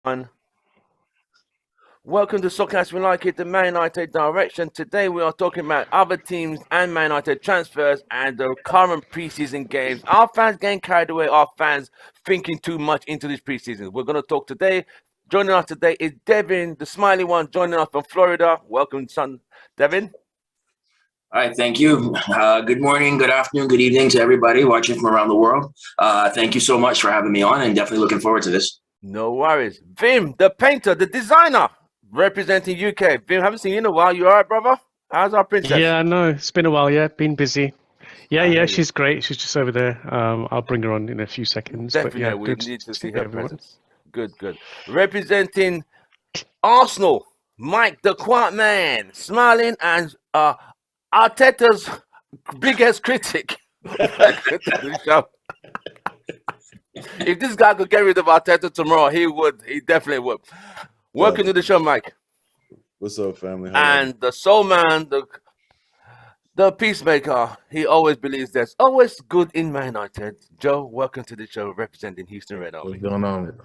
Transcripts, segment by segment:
everyone. Welcome to Soccer as We Like It, the Man United direction. Today we are talking about other teams and Man United transfers and the current preseason games. Our fans getting carried away, our fans thinking too much into this preseason. We're going to talk today. Joining us today is Devin, the smiley one, joining us from Florida. Welcome, son. Devin. All right, thank you. Good morning, good afternoon, good evening to everybody watching from around the world. Thank you so much for having me on, and definitely looking forward to this. No worries. Vim, the painter, the designer, representing UK. Vim, haven't seen you in a while. You all right, brother? How's our princess? Yeah, no, it's been a while. Yeah, been busy. Yeah, I hear yeah, you. she's great. She's just over there. I'll bring her on in a few seconds. But Definitely, yeah, we good need to to see see her everyone. presence. Good, good. Representing Arsenal, Mike the Quiet Man, smiling and Arteta's biggest critic. Welcome to the show. If this guy could get rid of Arteta tomorrow, he would. He definitely would. Welcome to the show, Mike. What's up, family? How are you? And the soul man, the peacemaker. He always believes there's always good in Man United. Joe, welcome to the show, representing Houston Red Army. What's going on?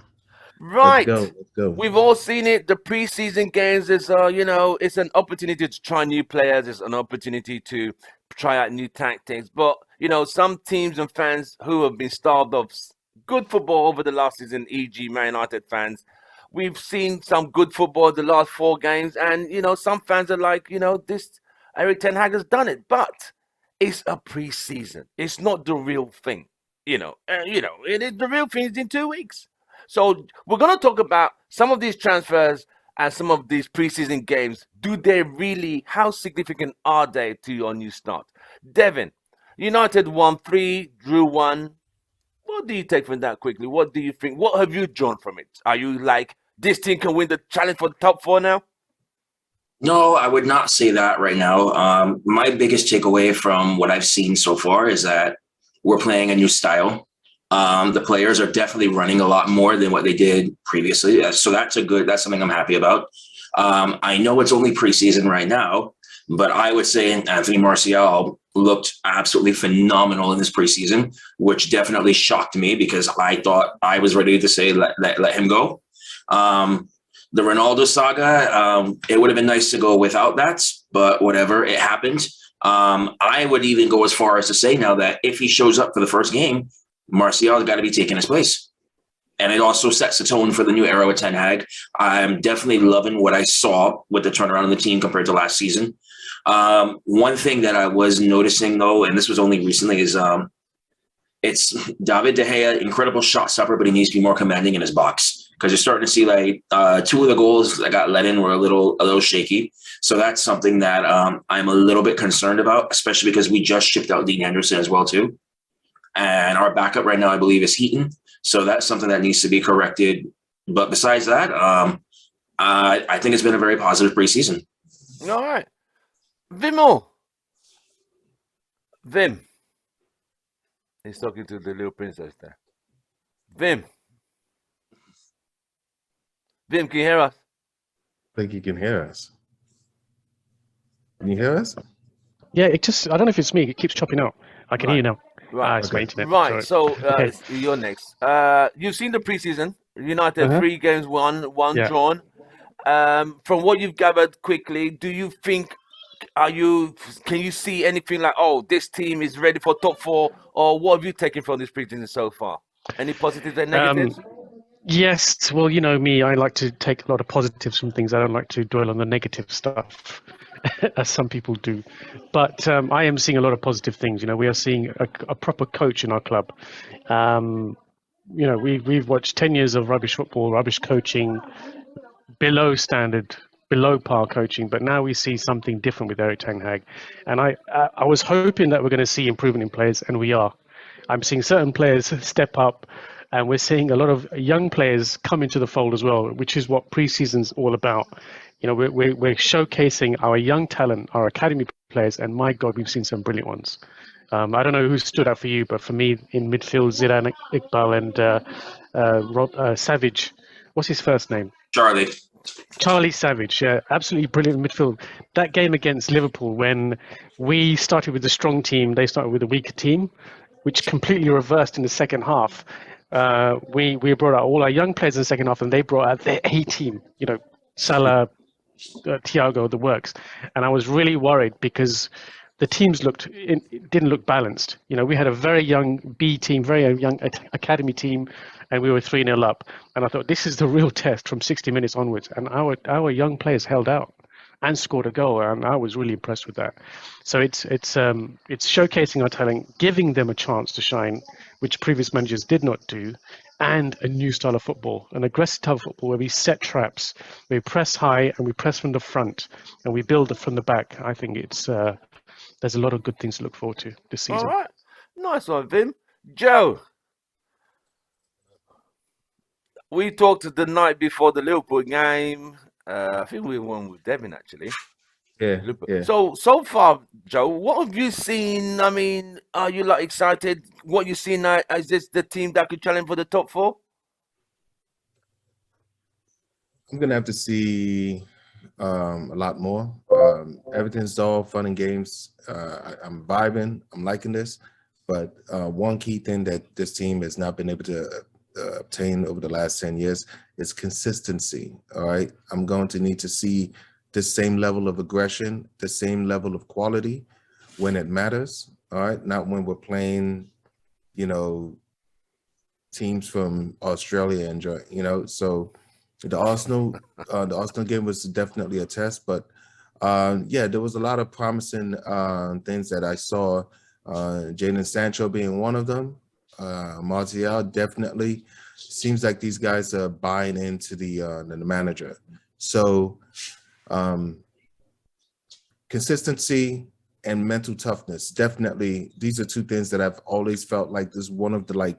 Right. Let's go. We've all seen it. The preseason games is, it's an opportunity to try new players. It's an opportunity to try out new tactics. But, some teams and fans who have been starved of good football over the last season, e.g. Man United fans, we've seen some good football the last 4 games. And, some fans are like, this Eric Ten Hag has done it. But it's a preseason. It's not the real thing. The real thing is in 2 weeks. So we're going to talk about some of these transfers and some of these preseason games. How significant are they to your new start? Devin, United won 3, drew 1. What do you take from that quickly? What do you think? What have you drawn from it? Are you like, this team can win the challenge for the top 4 now? No, I would not say that right now. My biggest takeaway from what I've seen so far is that we're playing a new style. The players are definitely running a lot more than what they did previously. So that's something I'm happy about. I know it's only preseason right now, but I would say Anthony Martial looked absolutely phenomenal in this preseason, which definitely shocked me because I thought I was ready to say, let him go. The Ronaldo saga, it would have been nice to go without that, but whatever, it happened. I would even go as far as to say now that if he shows up for the first game, Martial's got to be taking his place. And it also sets the tone for the new era with Ten Hag. I'm definitely loving what I saw with the turnaround of the team compared to last season. One thing that I was noticing, though, and this was only recently, is it's David De Gea, incredible shot stopper, but he needs to be more commanding in his box because you're starting to see like 2 of the goals that got let in were a little shaky. So that's something that I'm a little bit concerned about, especially because we just shipped out Dean Henderson as well, too. And our backup right now, I believe, is Heaton. So that's something that needs to be corrected. But besides that, I think it's been a very positive preseason. All right. Vim. He's talking to the little princess there. Vim, can you hear us? I think you can hear us. Can you hear us? Yeah, I don't know if it's me. It keeps chopping out. I can hear you now. Right. It's my internet. Right. Sorry. So Okay. you're next. You've seen the preseason. United Uh-huh. 3 games won, 1 Yeah. drawn. From what you've gathered quickly, do you think can you see anything like, oh, this team is ready for top 4, or what have you taken from this preseason so far? Any positives and negatives? Yes, well, you know me, I like to take a lot of positives from things. I don't like to dwell on the negative stuff, as some people do. But I am seeing a lot of positive things. We are seeing a proper coach in our club. We've watched 10 years of rubbish football, rubbish coaching, below standard, below par coaching, but now we see something different with Eric Ten Hag. And I was hoping that we're going to see improvement in players, and we are. I'm seeing certain players step up, and we're seeing a lot of young players come into the fold as well, which is what preseason's all about. We're showcasing our young talent, our academy players, and my God, we've seen some brilliant ones. I don't know who stood out for you, but for me, in midfield, Zidane Iqbal and Savage. What's his first name? Charlie Savage, yeah, absolutely brilliant in midfield. That game against Liverpool, when we started with a strong team, they started with a weaker team, which completely reversed in the second half. we brought out all our young players in the second half, and they brought out their A team. You know, Salah, Thiago, the works, and I was really worried because the teams didn't look balanced. You know, we had a very young B team, very young academy team, and we were 3-0 up. And I thought this is the real test from 60 minutes onwards. And our young players held out and scored a goal, and I was really impressed with that. So it's showcasing our talent, giving them a chance to shine, which previous managers did not do, and a new style of football, an aggressive type of football where we set traps, we press high and we press from the front, and we build it from the back. I think it's there's a lot of good things to look forward to this season. All right, nice one, Vim. Joe, we talked the night before the Liverpool game. I think we won with Devin actually. Yeah, yeah. So far, Joe, what have you seen? I mean, are you like excited? What you see now? Is this the team that could challenge for the top 4? I'm gonna have to see a lot more. Everything's all fun and games. I'm vibing. I'm liking this, but one key thing that this team has not been able to obtain over the last 10 years is consistency. All right, I'm going to need to see the same level of aggression, the same level of quality when it matters. All right, not when we're playing, you know, teams from Australia and so. The Arsenal game was definitely a test, but yeah, there was a lot of promising things that I saw. Jadon Sancho being one of them. Martial definitely seems like these guys are buying into the manager. So consistency and mental toughness, definitely. These are two things that I've always felt like this is one of the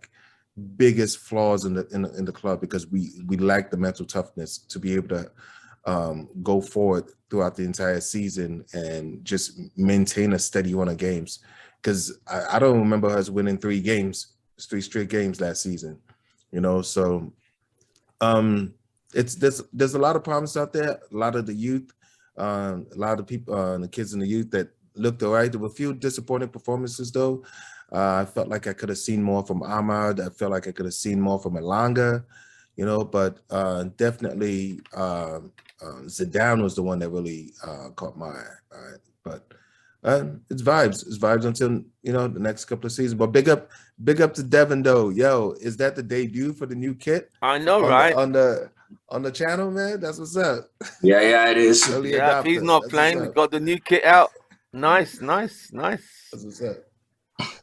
biggest flaws in the club, because we lack the mental toughness to be able to go forward throughout the entire season and just maintain a steady run of games. Because I don't remember us winning 3 straight games last season, you know. So there's a lot of promise out there. A lot of the youth, a lot of people, the kids in the youth that looked all right. There were a few disappointing performances though. I felt like I could have seen more from Ahmad. I felt like I could have seen more from Elanga, you know, but definitely Zidane was the one that really caught my eye. All right? But it's vibes. It's vibes until, you know, the next couple of seasons. But big up to Devin though. Yo, is that the debut for the new kit? I know, right? On the channel, man. That's what's up. Yeah, it is. Yeah, if he's not playing, we got the new kit out. Nice. That's what's up.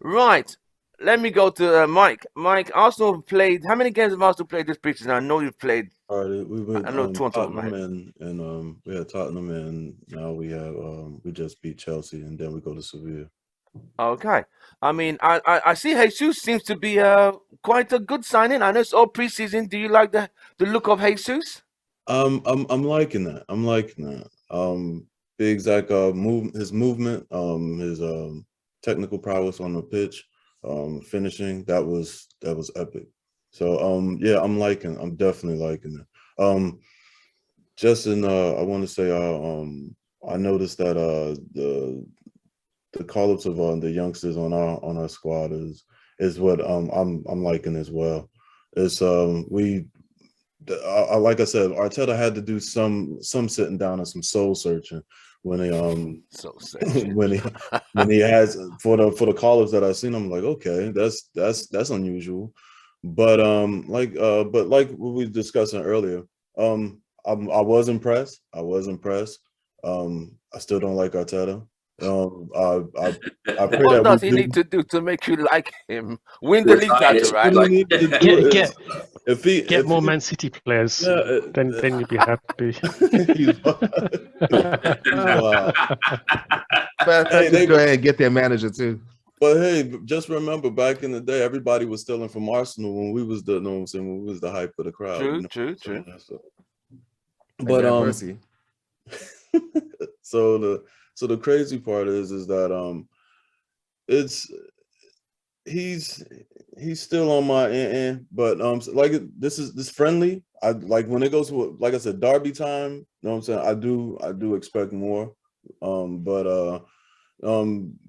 Right. Let me go to Mike. Mike, Arsenal played. How many games have Arsenal played this preseason? I know you've played. All right, we went, I know Tottenham and we had Tottenham, and now we have we just beat Chelsea, and then we go to Sevilla. Okay. I mean, I see Jesus seems to be quite a good signing. I know it's all preseason. Do you like the look of Jesus? I'm liking that. I'm liking that. Big Zach his movement, his technical prowess on the pitch, finishing, that was epic. So yeah, I'm definitely liking it. Just in I want to say I noticed that the call-ups of the youngsters on our squad is what I'm liking as well. It's like I said, Arteta had to do some sitting down and some soul searching when he when he has for the call-ups that I've seen. I'm like, okay, that's unusual, but like what we were discussing earlier, I was impressed. I still don't like Arteta. I pray what that does he need to do to make you like him? Win the league title, right? Get more Man City players, then you'll be happy. Hey, go ahead and get their manager too. But hey, just remember, back in the day, everybody was stealing from Arsenal when we was the, when we was the hype of the crowd. True. So, but so the crazy part is that he's still on my but like this friendly. I like when it goes to, like I said, derby time. You know what I'm saying? I do expect more.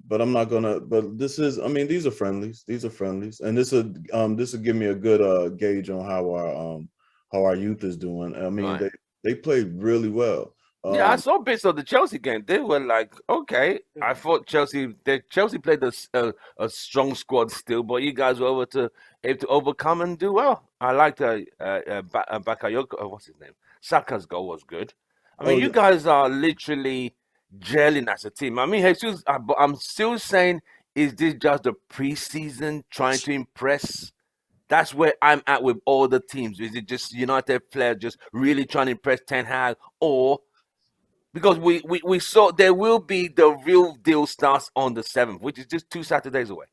but I'm not gonna. But this is, I mean, these are friendlies. These are friendlies, and this will give me a good gauge on how our youth is doing. I mean, Right. they played really well. Yeah, I saw bits of the Chelsea game. They were like, okay. I thought Chelsea played a strong squad still, but you guys were able to overcome and do well. I liked Bakayoko. What's his name? Saka's goal was good. I mean, Oh, you yeah. guys are literally gelling as a team. I mean, Jesus, but I'm still saying, is this just the preseason trying to impress? That's where I'm at with all the teams. Is it just United players just really trying to impress Ten Hag, or because we saw there will be the real deal starts on the 7th, which is just 2 Saturdays away.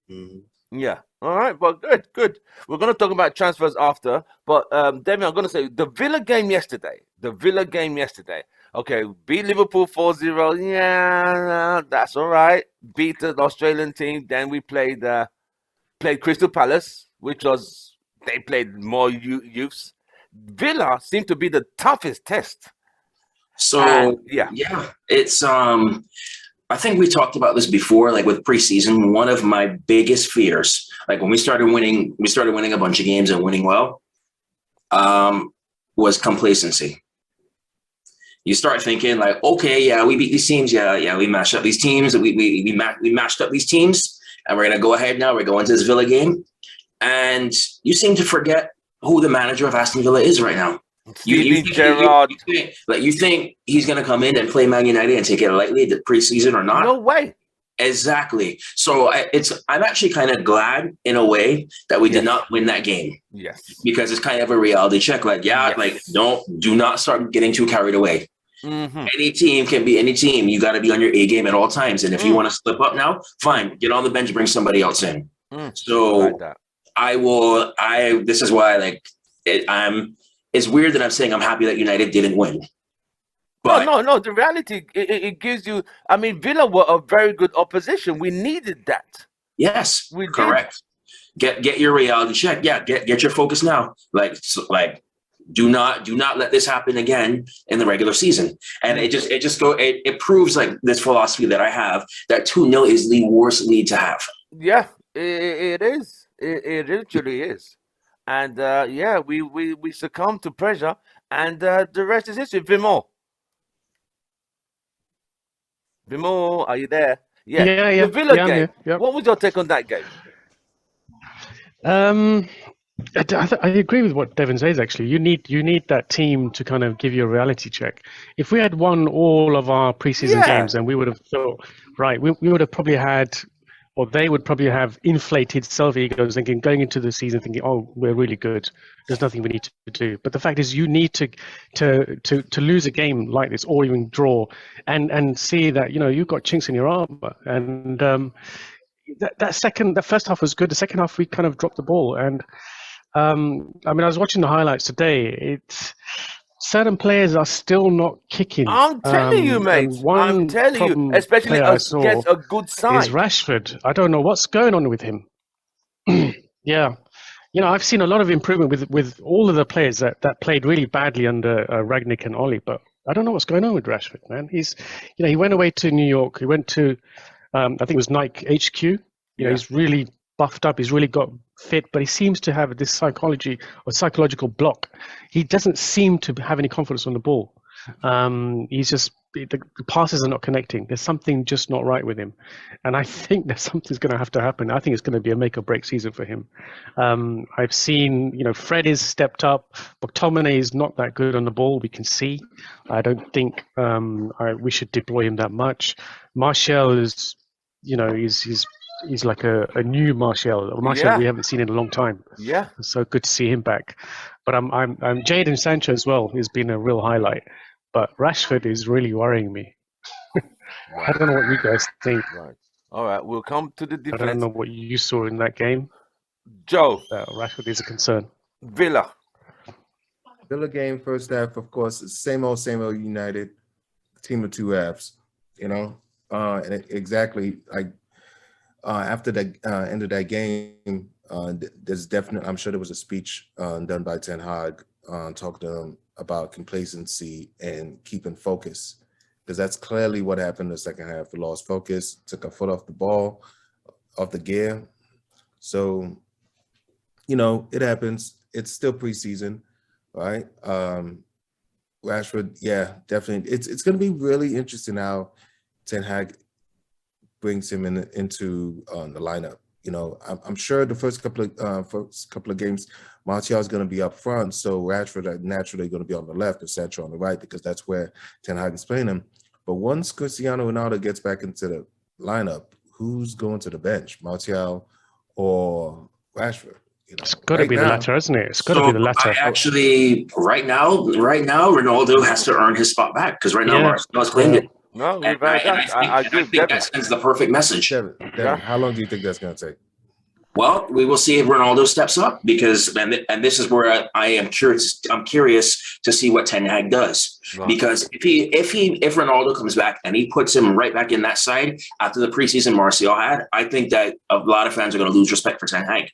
Mhm. Yeah. All right, but good. We're going to talk about transfers after, but Damian, I'm going to say the Villa game yesterday. Okay, beat Liverpool 4-0. Yeah, that's all right. Beat the Australian team. Then we played Crystal Palace, which was they played more youths. Villa seemed to be the toughest test. So yeah, it's I think we talked about this before, like with preseason. One of my biggest fears, like when we started winning a bunch of games and winning well, was complacency. You start thinking like, okay, yeah, we beat these teams, yeah, we mashed up these teams, we mashed up these teams, and we're gonna go ahead now. We're going to this Villa game, and you seem to forget who the manager of Aston Villa is right now. You think he's going to come in and play Man United and take it lightly the preseason or not? No way. Exactly. So I'm actually kind of glad in a way that we did not win that game. Yes. Because it's kind of a reality check. Like, do not start getting too carried away. Mm-hmm. Any team can be any team. You got to be on your A game at all times. And if you want to slip up now, fine, get on the bench, bring somebody else in. So like this is why it's weird that I'm saying I'm happy that United didn't win. But no. The reality, it gives you. I mean, Villa were a very good opposition. We needed that. Yes, correct. Get your reality check. Yeah, get your focus now. Do not let this happen again in the regular season. And it proves like this philosophy that I have that 2-0 is the worst lead to have. Yeah, it is. It literally is. And we succumbed to pressure, and the rest is history. Vimo, are you there? Yeah. The Villa game. Here. Yep. What was your take on that game? I agree with what Devin says. Actually, you need that team to kind of give you a reality check. If we had won all of our preseason games, then we would have thought, right, we would have probably had. Or they would probably have inflated self-egos, going into the season thinking, "Oh, we're really good. There's nothing we need to do." But the fact is, you need to lose a game like this, or even draw, and see that you've got chinks in your armor. And that first half was good. The second half, we kind of dropped the ball. And I mean, I was watching the highlights today. Certain players are still not kicking. I'm telling you, mate. I'm telling you, especially against a good side. Is Rashford. I don't know what's going on with him. Yeah. I've seen a lot of improvement with all of the players that played really badly under Ragnick and Ollie, but I don't know what's going on with Rashford, man. He's, he went away to New York. He went to, I think it was Nike HQ. He's really buffed up. He's really got fit, but he seems to have this psychological block. He doesn't seem to have any confidence on the ball. He's just the passes are not connecting. There's something just not right with him, and I think that something's going to have to happen. I think it's going to be a make or break season for him. I've seen, Fred is stepped up. McTominay is not that good on the ball. We can see. I don't think we should deploy him that much. Martial is, he's like a new Martial we haven't seen in a long time. Yeah, so good to see him back. But I'm Jadon Sancho as well. He's been a real highlight. But Rashford is really worrying me. I don't know what you guys think. Right. All right, we'll come to the defense. I don't know what you saw in that game. Joe, Rashford is a concern. Villa game first half, of course, same old United team of two halves. And exactly like. After the end of that game, there's definitely, I'm sure there was a speech done by Ten Hag talking to them about complacency and keeping focus. because that's clearly what happened in the second half. We lost focus, took our foot off the ball, off the gear. So, it happens. It's still preseason, right? Rashford, yeah, definitely. It's going to be really interesting how Ten Hag brings him into the lineup. I'm sure the first couple of games, Martial is going to be up front, so Rashford are naturally going to be on the left and Sancho on the right because that's where Ten Hag is playing him. But once Cristiano Ronaldo gets back into the lineup, who's going to the bench, Martial or Rashford? It's got to be the latter, isn't it? It's got to be the latter. Right now, Ronaldo has to earn his spot back because right now Martial has claimed it. No, I think that sends the perfect message. Devin, how long do you think that's going to take? Well, we will see if Ronaldo steps up because, and this is where I am curious. I'm curious to see what Ten Hag does because if Ronaldo comes back and he puts him right back in that side after the preseason Martial had, I think that a lot of fans are going to lose respect for Ten Hag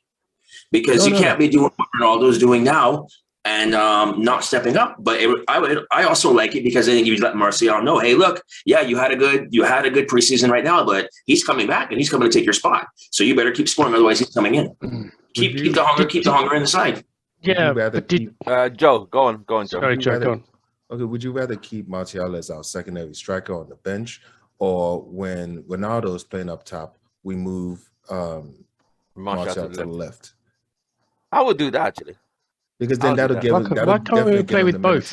because you can't be doing what Ronaldo is doing now and not stepping up. But I also like it because I think you let Martial know, hey, look, yeah, you had a good preseason right now, but he's coming back and he's coming to take your spot. So you better keep scoring, otherwise he's coming in. Keep the hunger in the side. Yeah, Joe, go on, Joe. Sorry, Joe, go on. Okay, would you rather keep Martial as our secondary striker on the bench, or when Ronaldo is playing up top, we move Martial to the left? I would do that actually. Because then that'll give him. Why can't we play with both?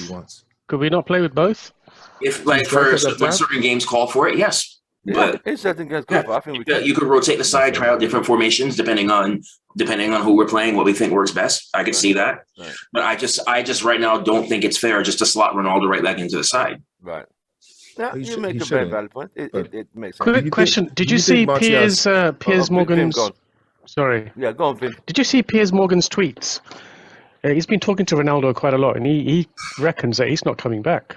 Could we not play with both? If when certain games call for it, yes. Yeah, it's certain games call for it. I think you could rotate the side, try out different formations depending on who we're playing, what we think works best. I could see that, but I just right now don't think it's fair just to slot Ronaldo right back into the side. Right. Yeah, you make a very valid point. It makes sense. Quick question: did you see Piers Morgan's? Sorry. Yeah, go on, Vin. Did you see Piers Morgan's tweets? He's been talking to Ronaldo quite a lot, and he reckons that he's not coming back.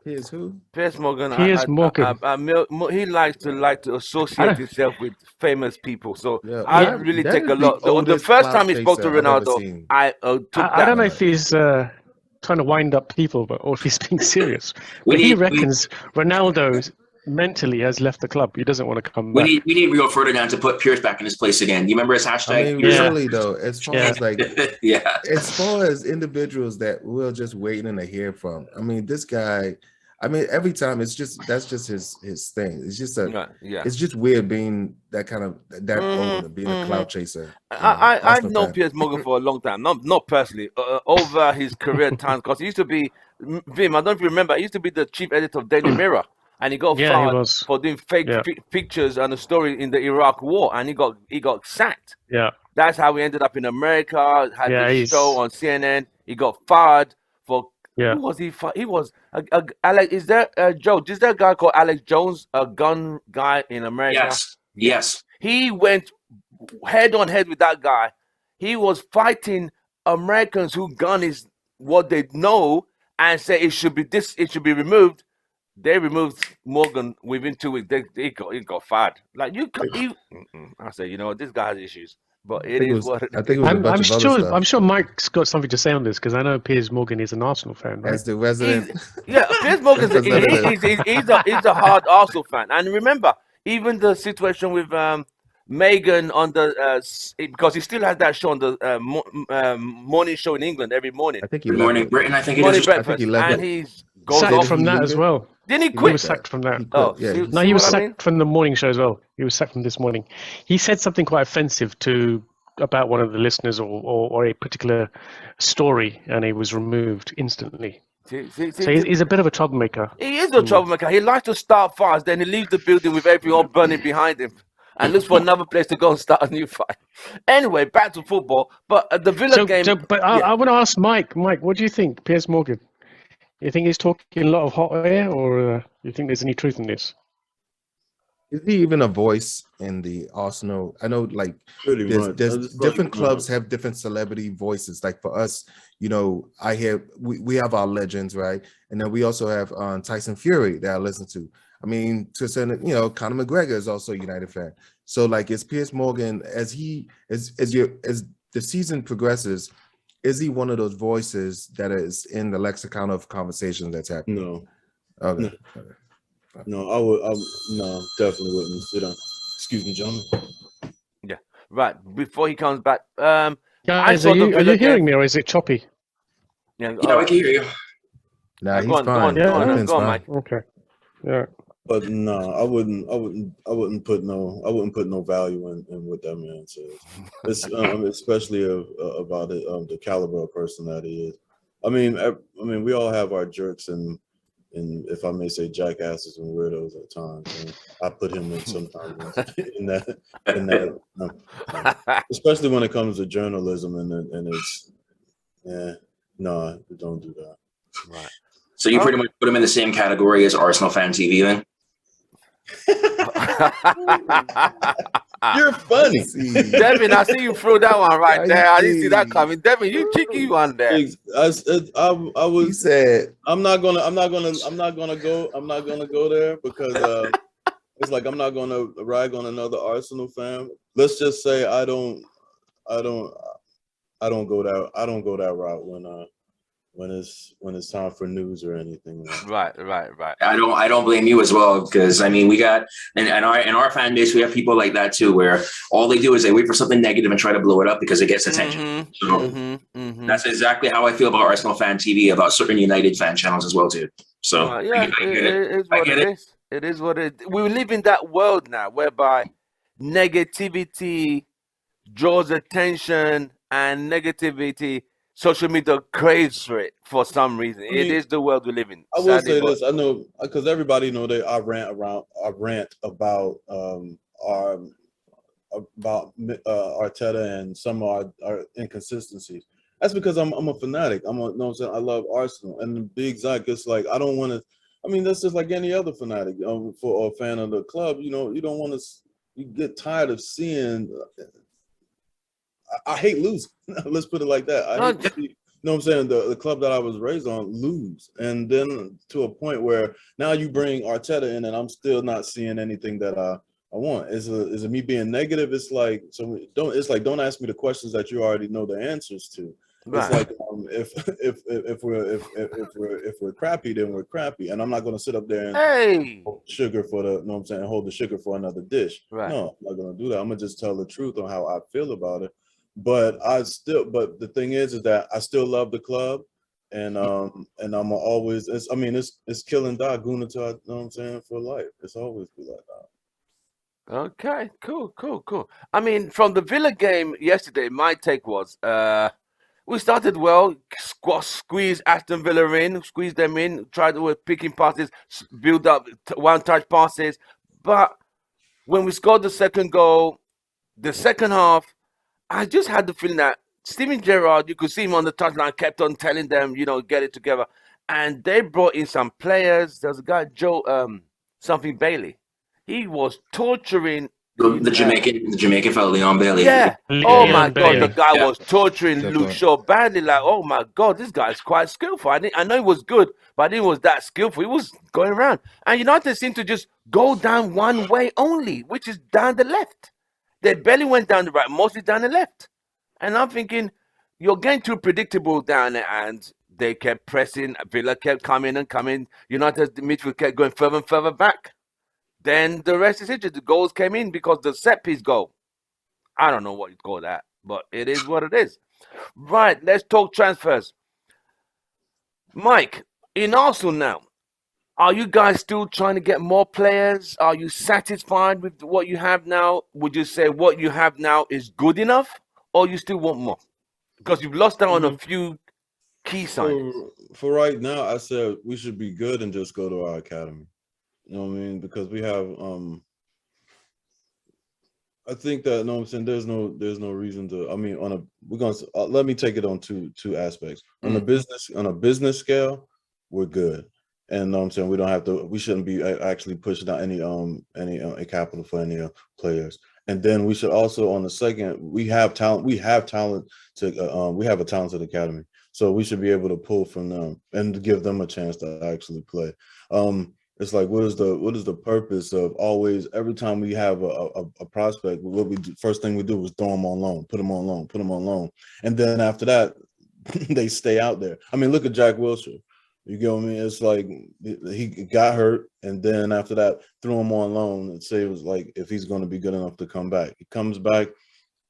Piers who? Piers Morgan. Morgan. He likes to associate himself with famous people. So I really take a lot. The first time he spoke to Ronaldo, I took that. I don't know if he's trying to wind up people, or if he's being serious. But he reckons Ronaldo mentally has left the club. He doesn't want to come back. We need Rio Ferdinand to put Pierce back in his place again. You remember his hashtag? I mean, really though, as far as as far as individuals that we're just waiting to hear from. I mean, this guy. I mean, every time that's just his thing. It's just it's just weird being that kind of old, being a cloud chaser. I've known Piers Morgan for a long time, not personally, over his career time, because he used to be Vim. I don't know if you remember. He used to be the chief editor of Daily Mirror. And he got fired for doing fake pictures and a story in the Iraq War, and he got sacked. Yeah, that's how he ended up in America. Had this show on CNN. He got fired for. Who was he? He was Alex. Is there Joe? Is there a guy called Alex Jones, a gun guy in America? Yes. He went head on head with that guy. He was fighting Americans who gun is what they know and say it should be removed. They removed Morgan within 2 weeks. He got fired. Like I say, this guy has issues, but it is what it is. I think it was a bunch of other stuff. I'm sure Mike's got something to say on this because I know Piers Morgan is an Arsenal fan, right? As the resident, Piers Morgan he's a hard Arsenal fan. And remember, even the situation with Meghan on the because he still has that show on the morning show in England every morning. I think Good Morning Britain. I think it Morning is. Breakfast, and he's goes sacked off from that as well. Didn't he quit? He was sacked from that. He was sacked from the morning show as well. He was sacked from this morning. He said something quite offensive about one of the listeners or a particular story, and he was removed instantly. So he's a bit of a troublemaker. He is a troublemaker. He likes to start fast, then he leaves the building with everyone burning behind him and looks for another place to go and start a new fight. Anyway, back to football. But the Villa game... I want to ask Mike. Mike, what do you think, Piers Morgan? You think he's talking a lot of hot air, or you think there's any truth in this? Is he even a voice in the Arsenal? I know, like, there's different clubs have different celebrity voices. Like for us, I hear we have our legends, right? And then we also have Tyson Fury that I listen to. I mean, to a certain, Conor McGregor is also a United fan. So, like, is Piers Morgan as the season progresses? Is he one of those voices that is in the lexicon of conversation that's happening? No. Okay. No, no, definitely wouldn't sit down. Excuse me, gentlemen. Yeah. Right. Before he comes back, I Guys, saw the are Villa you hearing game. me or is it choppy? Yeah. Yeah, All we right. can hear you. Nah, Go he's on. Go fine. on. Go on. Everything's Go on, fine. Mike. Okay. Yeah. But no, I wouldn't put no value in what that man says. It's especially about it, the caliber of person that he is. I mean, we all have our jerks and if I may say jackasses and weirdos at times. And I put him in sometimes in that especially when it comes to journalism and it's no, don't do that. Right. So you pretty much put him in the same category as Arsenal Fan TV then? You're funny. Devin, I see you throw that one right I there. I didn't see that see. coming. Devin, you cheeky one there. I He was. said, I'm not gonna go there because it's like I'm not gonna rag on another Arsenal fan. Let's just say I don't go that route when it's time for news or anything. Right. I don't blame you as well, because I mean we got in our fan base we have people like that too, where all they do is they wait for something negative and try to blow it up because it gets attention. That's exactly how I feel about Arsenal Fan TV, about certain United fan channels as well too. So Yeah, I get it. it is what it is. It is what it is. We live in that world now whereby negativity draws attention and negativity. Social media craves for it for some reason. It is the world we live in. I will say this. I know because everybody know that I rant about Arteta and some of our inconsistencies. That's because I'm a fanatic. You know what I'm saying? I love Arsenal, and the big Zach, it's like I don't want to. I mean, that's just like any other fanatic for a fan of the club. You know, you don't want to. You get tired of seeing. I hate losing. Let's put it like that. I hate to see, you know what I'm saying, the club that I was raised on lose. And then to a point where now you bring Arteta in and I'm still not seeing anything that I want. Is it me being negative? It's like don't ask me the questions that you already know the answers to. Right. It's like if we're crappy, then we're crappy. And I'm not gonna sit up there and hold sugar for the, you know what I'm saying, hold the sugar for another dish. Right. No, I'm not gonna do that. I'm gonna just tell the truth on how I feel about it. But the thing is that I still love the club, and I'm always. It's kill and die, Guna, to, you know what I'm saying, for life. It's always be like that. Okay, cool. I mean, from the Villa game yesterday, my take was we started well, squeeze Aston Villa in, squeeze them in, tried with picking passes, build up one-touch passes, but when we scored the second goal, the second half. I just had the feeling that Steven Gerrard, you could see him on the touchline, kept on telling them, get it together. And they brought in some players. There's a guy, Joe, something Bailey. He was torturing the Jamaican fellow, Leon Bailey. Yeah. Oh my God, the guy was torturing Good Luke point. Shaw badly. Like, oh my God, this guy's quite skillful. I know he was good, but I didn't think he was that skillful. He was going around. And United seemed to just go down one way only, which is down the left. They barely went down the right, mostly down the left. And I'm thinking, you're getting too predictable down there. And they kept pressing. Villa kept coming and coming. United's midfield kept going further and further back. Then the rest is history. The goals came in because the set piece goal. I don't know what you call that, but it is what it is. Right, let's talk transfers. Mike, in Arsenal now, are you guys still trying to get more players? Are you satisfied with what you have now? Would you say what you have now is good enough, or you still want more? Because you've lost out on a few key signings. For right now, I said we should be good and just go to our academy. You know what I mean? Because we have I think that, you know what I'm saying, there's no reason to. I mean, let me take it on two aspects. On a business scale, we're good. And I'm saying we shouldn't be actually pushing out any capital for any players. And then we should also, on the second, we have talent. We have a talented academy, so we should be able to pull from them and give them a chance to actually play. It's like, what is the purpose of always, every time we have a prospect, what we do, first thing we do is throw them on loan, put them on loan, and then after that, they stay out there. I mean, look at Jack Wilshere. You get what I mean? It's like he got hurt, and then after that, threw him on loan and say it was like if he's going to be good enough to come back. He comes back,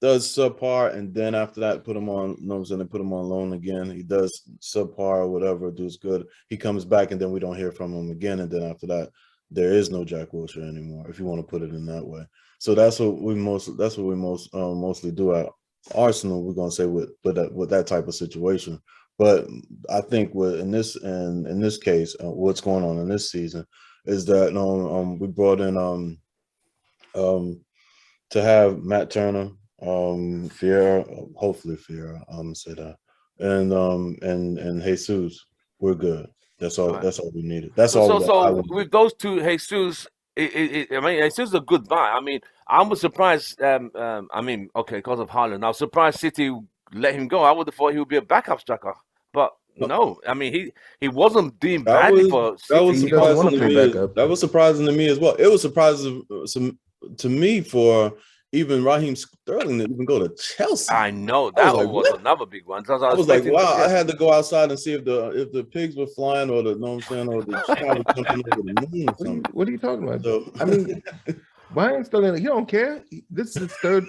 does subpar, and then after that, put him on. You know what I'm saying? They put him on loan again. He does subpar or whatever, does good. He comes back, and then we don't hear from him again. And then after that, there is no Jack Wilshere anymore, if you want to put it in that way. So that's what we mostly do at Arsenal. We're gonna say with that type of situation. But I think in this case, what's going on in this season is that we brought in to have Matt Turner, Fiera, hopefully Fiera, I'm gonna say that, and Jesus. We're good. That's all. Right. That's all we needed. That's all. So with those two, Jesus, I mean, Jesus is a good buy. I mean, I was surprised. I mean, okay, because of Haaland, I was surprised City let him go. I would have thought he would be a backup striker, but no. I mean, he wasn't doing badly for City. That was surprising to me as well. It was surprising to me for even Raheem Sterling to even go to Chelsea. I know that was another big one. I was like, wow, I had to go outside and see if the pigs were flying or the, know what I'm saying, or the child was jumping over the moon or something. What are you talking about? So, I mean, Raheem Sterling, he don't care. This is his third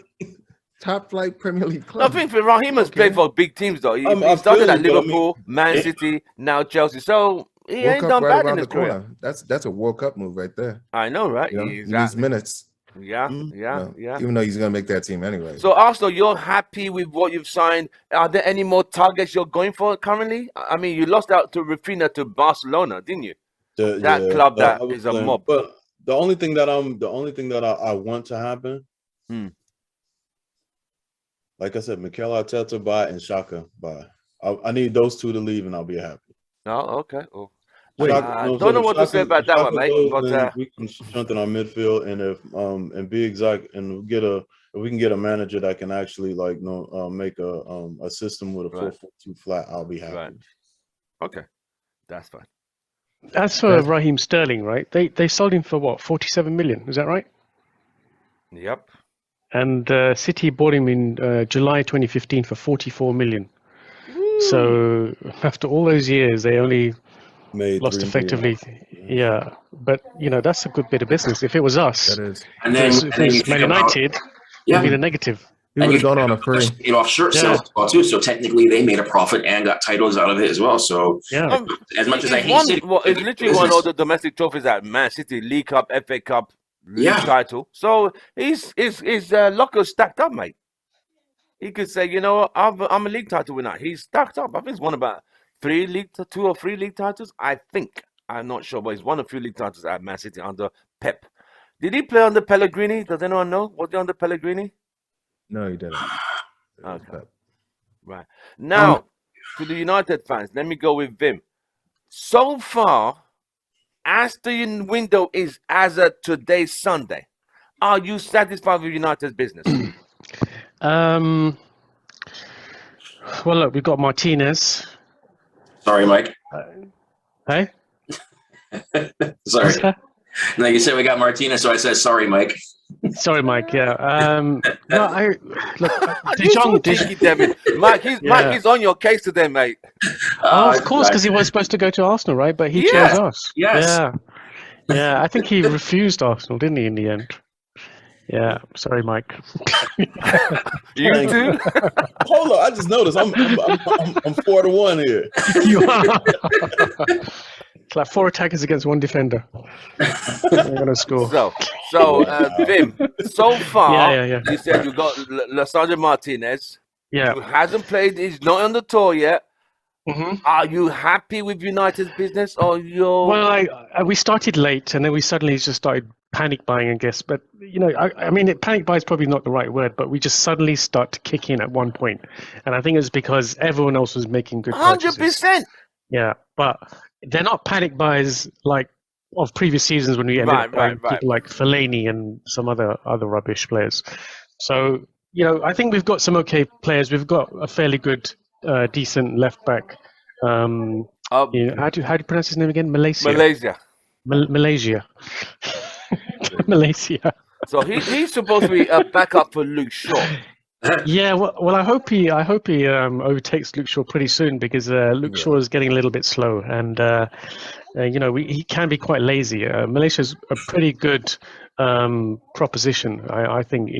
top flight Premier League club. I think for Raheem has played for big teams though. He started at Liverpool, Man City, now Chelsea. So he ain't done bad in his career. That's a World Cup move right there. I know, right? You know, he needs minutes. Yeah. Even though he's going to make that team anyway. So, Arsenal, you're happy with what you've signed. Are there any more targets you're going for currently? I mean, you lost out to Rafinha to Barcelona, didn't you? That club that is a mob. But the only thing that I want to happen, like I said, Mikel Arteta buy and Xhaka buy. I need those two to leave, and I'll be happy. Oh, okay. Oh. Wait, I don't know what to say about that one, mate. But we can strengthen our midfield, and if and be exact, and if we can get a manager that can actually make a system with a 4-4-2 flat, I'll be happy. Right. Okay, that's fine. As for Raheem Sterling, right? They sold him for what, 47 million? Is that right? Yep. And City bought him in July 2015 for 44 million. Woo. So after all those years, they only lost effectively. Yeah, but that's a good bit of business. If it was us, that is. And then if it was Man United, it would be the negative. He would have gone on a free. Paid off shirt sales too. So technically, they made a profit and got titles out of it as well. So as much as I hate City, it's literally won all the domestic trophies at Man City: League Cup, FA Cup, League title. So his locker stacked up, mate. He could say, I'm a league title winner. He's stacked up. I think he's won about 2 or 3 league titles. I think. I'm not sure, but he's won a few league titles at Man City under Pep. Did he play under Pellegrini? Does anyone know? Was he under Pellegrini? No, he didn't. Okay. Right. Now, to the United fans, let me go with Vim. So far, as the window is as of today, Sunday, are you satisfied with United's business? Well, look, we've got Martinez. Sorry, Mike. Hey? Sorry. No, you said we got Martinez, so I said sorry, Mike. Sorry, Mike. Yeah. No, Mike, he's on your case today, mate. Of course, because he was supposed to go to Arsenal, right? But he chose us. Yes. Yeah. I think he refused Arsenal, didn't he, in the end? Yeah. Sorry, Mike. You too? Hold on, I just noticed I'm 4-1 here. You are. It's like 4 attackers against 1 defender. They're gonna score. So Vim, so far, yeah. You said you got Lissandro Martinez. Yeah. Who hasn't played, he's not on the tour yet. Mm-hmm. Are you happy with United's business, or you're? Well, we started late, and then we suddenly just started panic buying, I guess. But I mean, panic buy is probably not the right word, but we just suddenly start to kick in at one point, and I think it's because everyone else was making good purchases. 100%. Yeah, but they're not panic buys like of previous seasons when we ended up buying people like Fellaini and some other rubbish players. So I think we've got some okay players. We've got a fairly good, decent left back. How do you pronounce his name again? Malaysia. Malaysia. So he's supposed to be a backup for Luke Shaw. Yeah, well, I hope he overtakes Luke Shaw pretty soon because Luke Yeah. Shaw is getting a little bit slow, and he can be quite lazy. Malaysia's a pretty good proposition. I think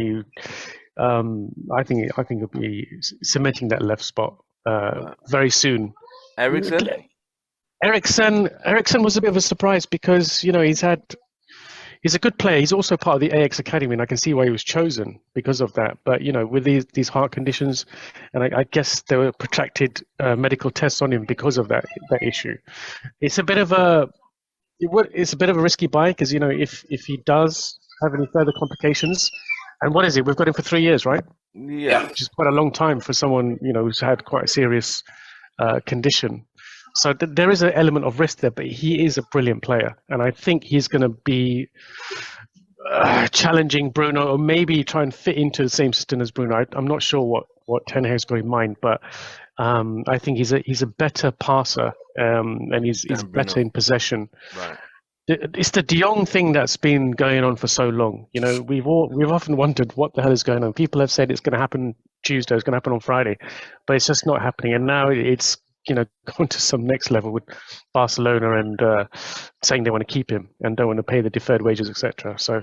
I think he'll be cementing that left spot very soon. Ericsson? Ericsson was a bit of a surprise because he's a good player. He's also part of the AX Academy, and I can see why he was chosen because of that. But with these heart conditions, and I guess there were protracted medical tests on him because of that issue. It's a bit of a risky buy because if he does have any further complications, and what is it? We've got him for 3 years, right? Yeah. Which is quite a long time for someone who's had quite a serious condition. So there is an element of risk there, but he is a brilliant player, and I think he's going to be challenging Bruno, or maybe try and fit into the same system as Bruno. I'm not sure what Ten Hag's got in mind, but I think he's a better passer, and he's better in possession. Right. It's the De Jong thing that's been going on for so long. We've often wondered what the hell is going on. People have said it's going to happen Tuesday, it's going to happen on Friday, but it's just not happening. And now it's gone to some next level with Barcelona and saying they want to keep him and don't want to pay the deferred wages, etc. So,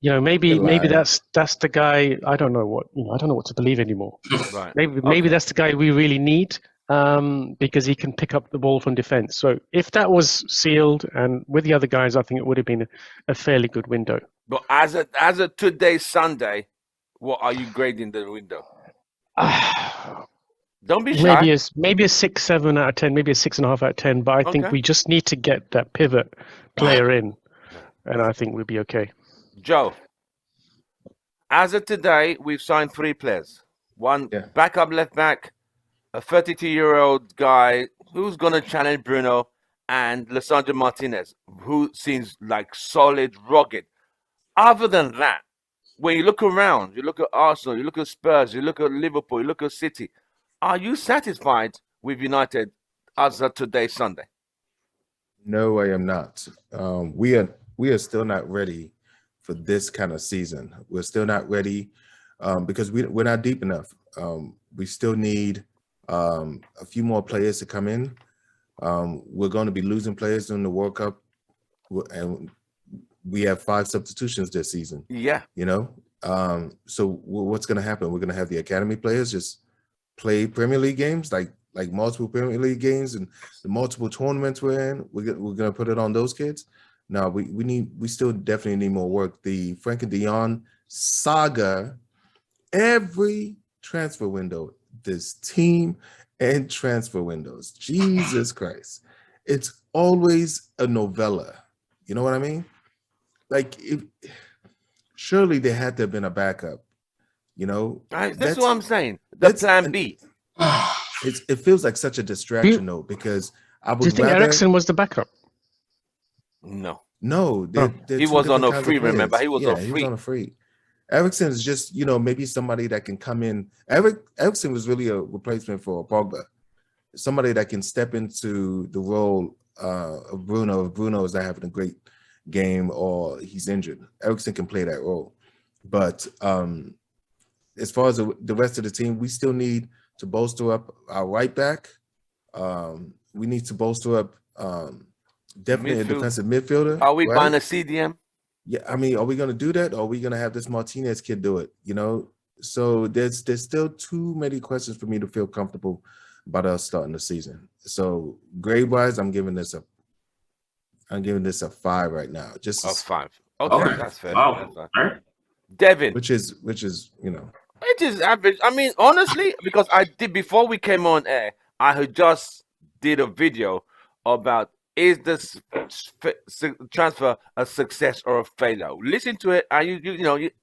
maybe that's the guy. I don't know what to believe anymore. Right. Maybe that's the guy we really need because he can pick up the ball from defense. So if that was sealed and with the other guys, I think it would have been a fairly good window. But as a today Sunday, what are you grading the window? Don't be shy. Maybe a 6, 7 out of 10, maybe a 6.5 out of 10. But I think we just need to get that pivot player in, and I think we'll be okay. Joe, as of today, we've signed 3 players. One backup left back, a 32-year-old guy who's going to challenge Bruno, and Lisandro Martinez, who seems like solid, rugged. Other than that, when you look around, you look at Arsenal, you look at Spurs, you look at Liverpool, you look at City. Are you satisfied with United as of today, Sunday? No, I am not. We are still not ready for this kind of season. We're still not ready because we're not deep enough. We still need a few more players to come in. We're going to be losing players during the World Cup, and we have 5 substitutions this season. Yeah. So what's going to happen? We're going to have the academy players just play Premier League games, like multiple Premier League games and the multiple tournaments we're in. We're going to put it on those kids. No, we still definitely need more work. The Frankie de Jong saga, every transfer window, this team and transfer windows, Jesus Christ, it's always a novella. You know what I mean? Like, surely there had to have been a backup. That's what I'm saying. That's plan B. It feels like such a distraction, though, because I would. Do you think Ericsson was the backup? No. He was on a free. Remember, he was on free. He was on a free. Ericsson is just maybe somebody that can come in. Ericsson was really a replacement for Pogba, somebody that can step into the role of Bruno. If Bruno is not having a great game or he's injured, Ericsson can play that role. But as far as the rest of the team, we still need to bolster up our right back. We need to bolster up definitely a defensive midfielder. Are we buying a CDM? Yeah, I mean, are we going to do that, or are we going to have this Martinez kid do it? So there's still too many questions for me to feel comfortable about us starting the season. So grade-wise, I'm giving this a 5 right now. Just a 5. Okay, that's fair. Wow. That's fair. Devin, which is it is average. I mean, honestly, because I did before we came on air, I had just did a video about is this transfer a success or a failure. Listen to it, and it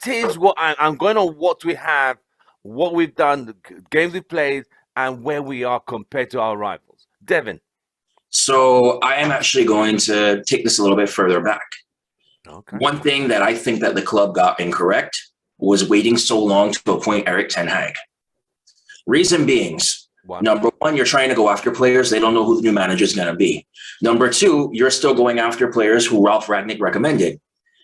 is what I'm going on. What we have, what we've done, the games we played, and where we are compared to our rivals. Devin. So I am actually going to take this a little bit further back. Okay. One thing that I think that the club got incorrect was waiting so long to appoint Erik ten Hag. Reason being, number one, you're trying to go after players. They don't know who the new manager is going to be. Number two, you're still going after players who Ralph Rangnick recommended.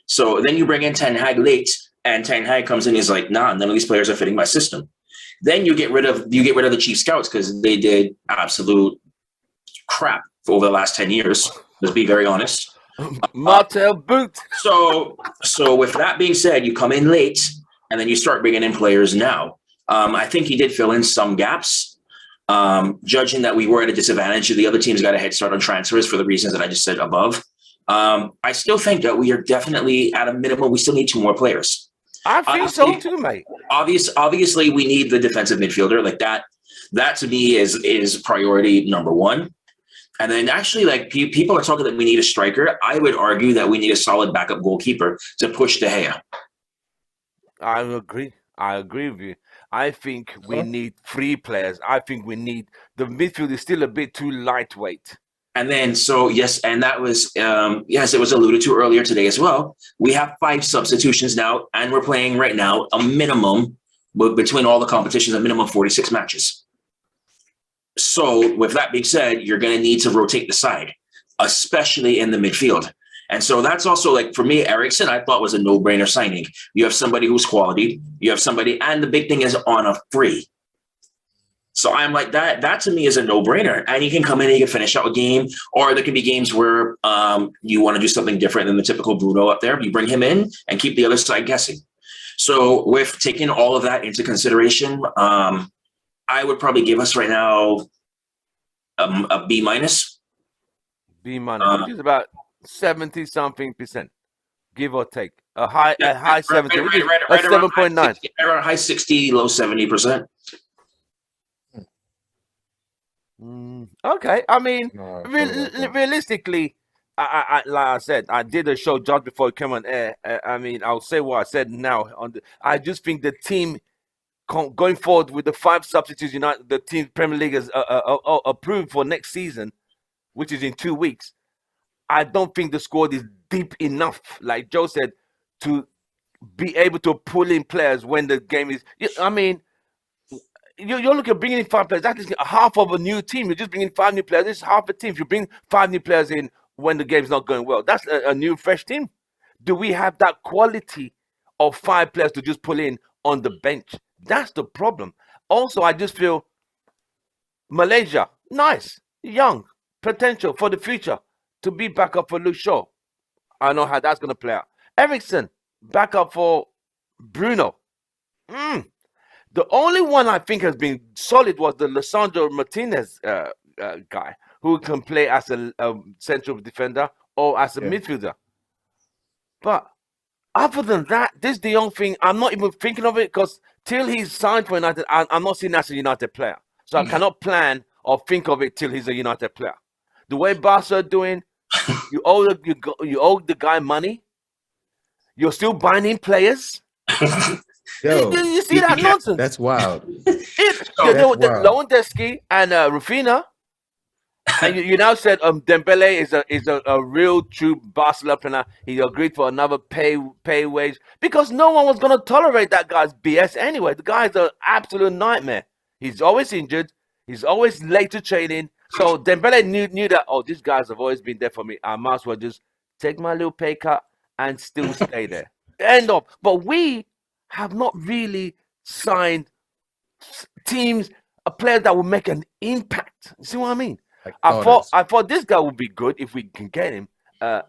So then you bring in Ten Hag late. And Ten Hag comes in, he's like, nah, none of these players are fitting my system. Then you get rid of the chief scouts because they did absolute crap for over the last 10 years. Let's be very honest. Martel boot. So with that being said, you come in late and then you start bringing in players now. I think he did fill in some gaps. Judging that we were at a disadvantage, the other teams got a head start on transfers for the reasons that I just said above. I still think that we are definitely at a minimum. We still need 2 more players. I think so too, mate. Obviously, we need the defensive midfielder. Like that to me is priority number 1. And then actually, like people are talking that we need a striker. I would argue that we need a solid backup goalkeeper to push De Gea. I agree with you. I think we need 3 players. I think we need the midfield is still a bit too lightweight. And then, so yes, and that was, yes, it was alluded to earlier today as well. We have 5 substitutions now, and we're playing right now a minimum, between all the competitions, a minimum 46 matches. So with that being said, you're going to need to rotate the side, especially in the midfield. And so that's also, like, for me, Eriksson, I thought was a no-brainer signing. You have somebody who's quality. You have somebody, and the big thing is on a free. So I'm like, that to me is a no-brainer. And he can come in and he can finish out a game, or there can be games where you want to do something different than the typical Bruno up there. You bring him in and keep the other side guessing. So with taking all of that into consideration, I would probably give us right now a B-. B-, which is about 70-something%, give or take. A high 70, right, a 7.9. Around high 60, low 70%. Okay, I mean, realistically, I like I said, I did a show just before it came on air. I mean, I'll say what I said now. I just think the team going forward with the 5 substitutes, the team Premier League has approved for next season, which is in 2 weeks. I don't think the squad is deep enough, like Joe said, to be able to pull in players when the game is. I mean, you're looking at bringing in 5 players. That is half of a new team. You're just bringing 5 new players. This is half a team. If you bring 5 new players in when the game's not going well, that's a new, fresh team. Do we have that quality of 5 players to just pull in on the bench? That's the problem. Also, I just feel Malaysia, nice, young, potential for the future to be back up for Luke Shaw. I know how that's going to play out. Eriksson, back up for Bruno. The only one I think has been solid was the Lisandro Martinez guy, who can play as a central defender or as a midfielder. But other than that, this is the only thing. I'm not even thinking of it because till he's signed for United, I'm not seeing as a United player. So I cannot plan or think of it till he's a United player. The way Barca are doing, you owe the guy money. You're still buying in players. Yo, you see that nonsense? That's wild. Lewandowski and Rafinha, and you now said Dembele is a real true Barcelona player. He agreed for another pay wage because no one was going to tolerate that guy's BS anyway. The guy's an absolute nightmare. He's always injured. He's always late to training. So Dembele knew that, these guys have always been there for me. I might as well just take my little pay cut and still stay there. End of. But we have not really signed teams, players that will make an impact. You see what I mean? I thought this guy would be good if we can get him.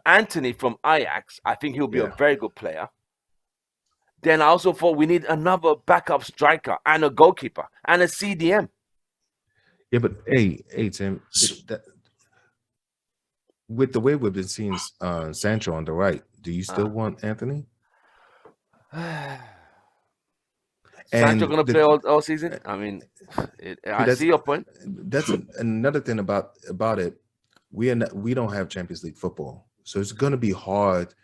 Anthony from Ajax, I think he'll be a very good player. Then I also thought we need another backup striker and a goalkeeper and a CDM. Yeah, but hey, Tim, with the way we've been seeing Sancho on the right, do you still want Anthony? Sancho going to play all season? I mean, I see your point. That's another thing about it. We don't have Champions League football, so it's going to be hard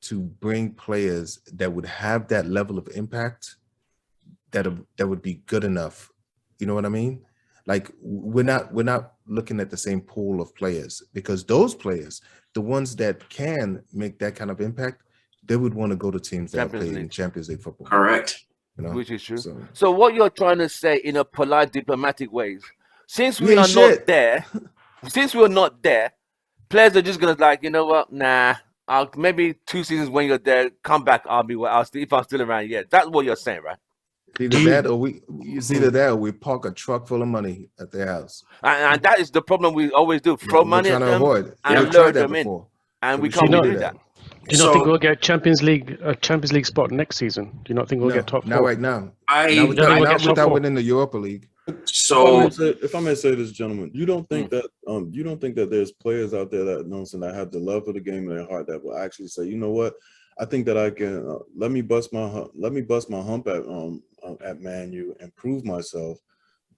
to bring players that would have that level of impact that would be good enough. You know what I mean? Like we're not looking at the same pool of players because those players, the ones that can make that kind of impact, they would want to go to teams that play in Champions League football. Correct. Which is true. So what you're trying to say in a polite, diplomatic way, since we are not there, players are just gonna you know what? Nah, maybe 2 seasons when you're there, come back. If I'm still around. Yeah, that's what you're saying, right? Either that or we park a truck full of money at their house. And that is the problem we always do: throw We're money trying at to them avoid. and We've lure tried that them in, before. and So we we can't shouldn't do do that. Do you not think we'll get Champions League spot next season? Do you not think we'll get top 4? Not right now. I don't think we'll get top without 4? winning the Europa League. so If I may say this, gentlemen, you don't think that there's players out there that that have the love of the game in their heart that will actually say, you know what, I think that I can let me bust my hump at Man U and prove myself.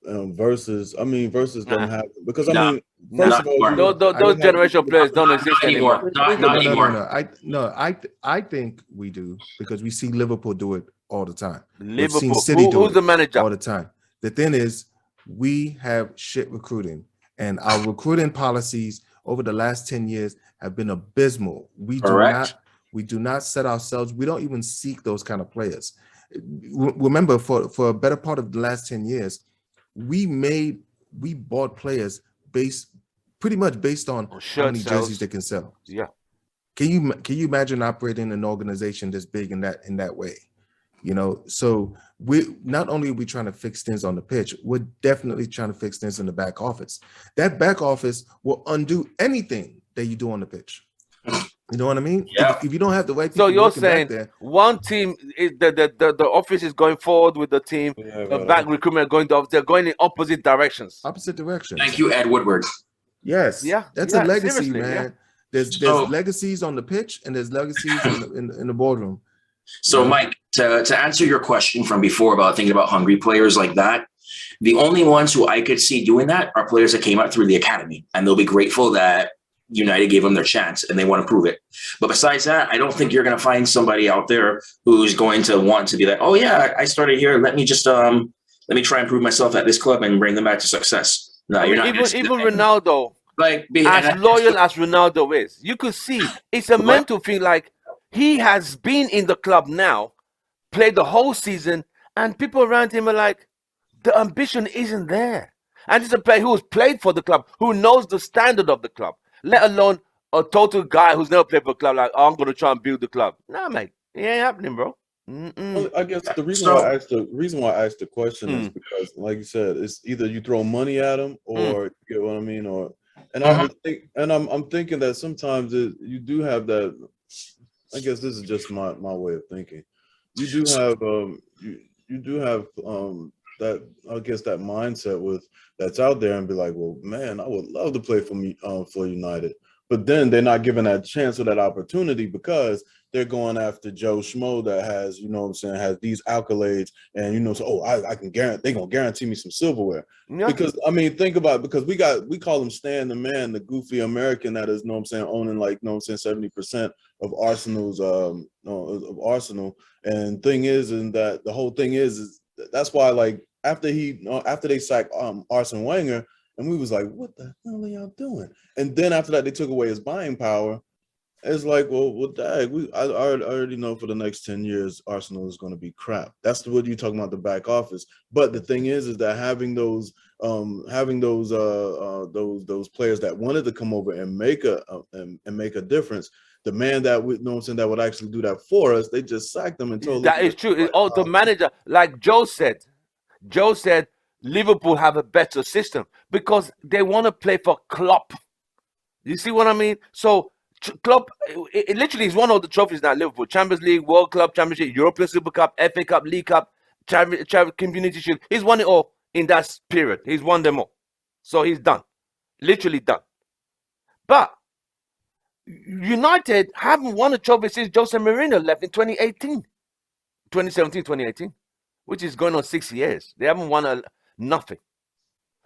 Versus them having, because first of all, those generational players don't exist anymore. Not anymore. I think we do, because we see Liverpool do it all the time. We've Liverpool. seen City do Who's the manager? all the time. The thing is, we have shit recruiting, and our recruiting policies over the last 10 years have been abysmal. We do not set ourselves. We don't even seek those kind of players. Remember, for a better part of the last 10 years, we bought players pretty much based on how many jerseys they can sell. Yeah. Can you imagine operating an organization this big in that way? So we not only are we trying to fix things on the pitch, we're definitely trying to fix things in the back office. That back office will undo anything that you do on the pitch. You know what I mean? Yeah. If you don't have the right people, So you're saying one team, the office is going forward with the team, the back recruitment they're going in opposite directions. Opposite directions. Thank you, Ed Woodward. Yes. Yeah. That's a legacy, man. Yeah. There's legacies on the pitch, and there's legacies in the boardroom. So, Mike, to answer your question from before about thinking about hungry players like that, the only ones who I could see doing that are players that came up through the academy, and they'll be grateful that United gave them their chance and they want to prove it. But besides that, I don't think you're going to find somebody out there who's going to want to be like, oh yeah, I started here. Let me just let me try and prove myself at this club and bring them back to success. No, you're not. Even Ronaldo, as loyal as Ronaldo is, you could see it's a mental thing. Like, he has been in the club now, played the whole season, and people around him are like, the ambition isn't there. And it's a player who's played for the club, who knows the standard of the club, let alone a total guy who's never played for a club, like, oh, I'm going to try and build the club. Nah, mate, it ain't happening, bro. Well, I guess the reason why I asked the question is because, like you said, it's either you throw money at them or you get what I mean, I would think, and I'm thinking that sometimes you do have that. I guess this is just my way of thinking. You do have that, I guess, that mindset that's out there and be like, well, man, I would love to play for United, but then they're not given that chance or that opportunity because they're going after Joe Schmo that has, has these accolades, and so I can guarantee they're gonna guarantee me some silverware. Yeah. Because I mean, think about it, because we call him Stan the Man, the goofy American that is, owning 70% of Arsenal's of Arsenal. And thing is, and that the whole thing is that's why, like, after they sacked Arsene Wenger, and we was like, what the hell are y'all doing? And then after that, they took away his buying power. It's like, well, dang, I already know for the next 10 years, Arsenal is going to be crap. That's what you're talking about, the back office. But the thing is that having those players that wanted to come over and make a difference, the man that that would actually do that for us, they just sacked them and told that is true. The manager, like Joe said, Liverpool have a better system because they want to play for Klopp. You see what I mean? So Klopp, it literally is one of the trophies now. Liverpool: Champions League, World Club Championship, European Super Cup, FA Cup, League Cup, Community Shield. He's won it all in that period. He's won them all. So he's done, literally done. But United haven't won a trophy since Jose Mourinho left in 2018, which is going on 6 years. They haven't won nothing.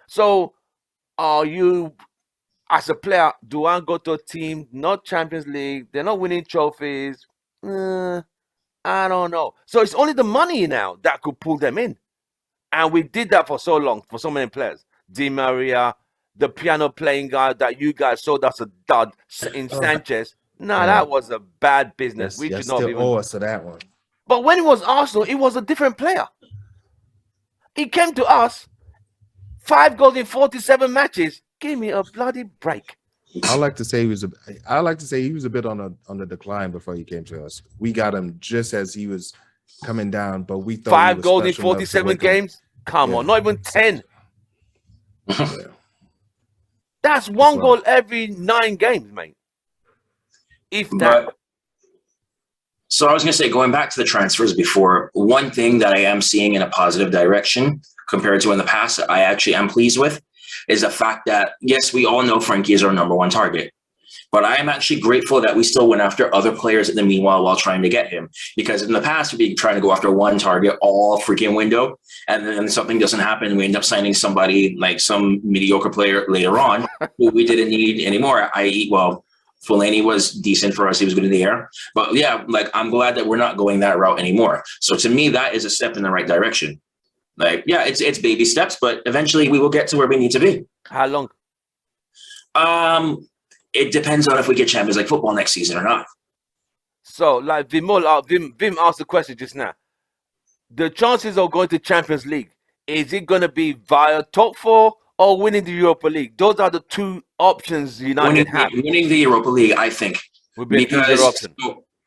So are you, as a player, do I go to a team, not Champions League, they're not winning trophies? I don't know. So it's only the money now that could pull them in. And we did that for so long, for so many players. Di Maria, the piano playing guy that you guys sold us a dud in Sanchez. That was a bad business. We should not still even owe us to that one. But when it was Arsenal, it was a different player. He came to us, 5 goals in 47 matches. Give me a bloody break. I like to say he was a bit on the decline before he came to us. We got him just as he was coming down, but we thought 5 he was goals in special enough to 47 wake him. games. Come on, not even 10. Yeah. That's one Wow. goal every 9 games, mate. If that. But so I was going to say, going back to the transfers before, one thing that I am seeing in a positive direction compared to in the past that I actually am pleased with is the fact that, yes, we all know Frankie is our number one target. But I am actually grateful that we still went after other players in the meanwhile while trying to get him. Because in the past, we'd be trying to go after one target all freaking window. And then something doesn't happen. We end up signing somebody like some mediocre player later on who we didn't need anymore, i.e., well, Fellaini was decent for us. He was good in the air. But yeah, like I'm glad that we're not going that route anymore. So to me, that is a step in the right direction. Like, yeah, it's baby steps, but eventually we will get to where we need to be. How long? It depends on if we get Champions League football next season or not. So, like Vim asked the question just now. The chances of going to Champions League, is it going to be via top 4 or winning the Europa League? Those are the 2 options United have. Winning the Europa League, I think. Would be an easier Because option.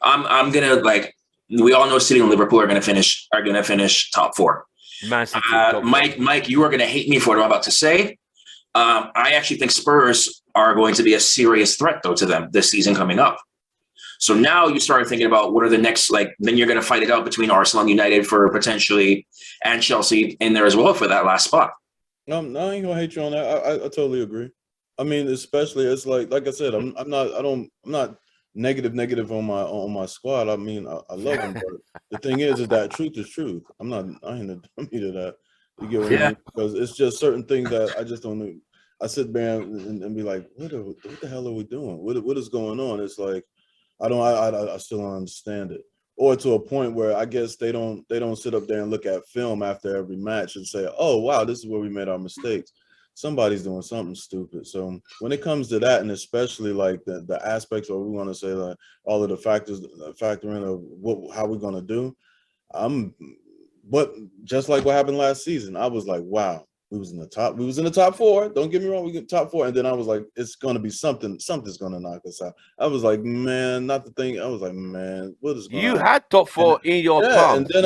I'm gonna, like, we all know City and Liverpool are gonna finish top 4. Man City, top 4. Mike, you are gonna hate me for what I'm about to say. I actually think Spurs are going to be a serious threat though to them this season coming up. So now you start thinking about what are the next, like, then you're going to fight it out between Arsenal and United for potentially, and Chelsea in there as well for that last spot. No, I ain't gonna hate you on that. I totally agree. I mean, especially it's like I said, I'm not negative on my squad. I mean, I love them, but the thing is that truth is truth. I ain't a dummy to that. You get what I mean? Because it's just certain things that I just don't know. I sit there and be like, what the hell are we doing? What is going on? It's like I still don't understand it. Or to a point where I guess they don't sit up there and look at film after every match and say, oh wow, this is where we made our mistakes. Somebody's doing something stupid. So when it comes to that, and especially like the aspects, or we want to say like all of the factors factor in of how we're gonna do, but just like what happened last season, I was like, wow, we was in the top 4. Don't get me wrong, we get top 4. And then I was like, it's gonna be something's gonna knock us out. I was like, man, not the thing. I was like, man, what is going on? You had top 4 in your palm. And then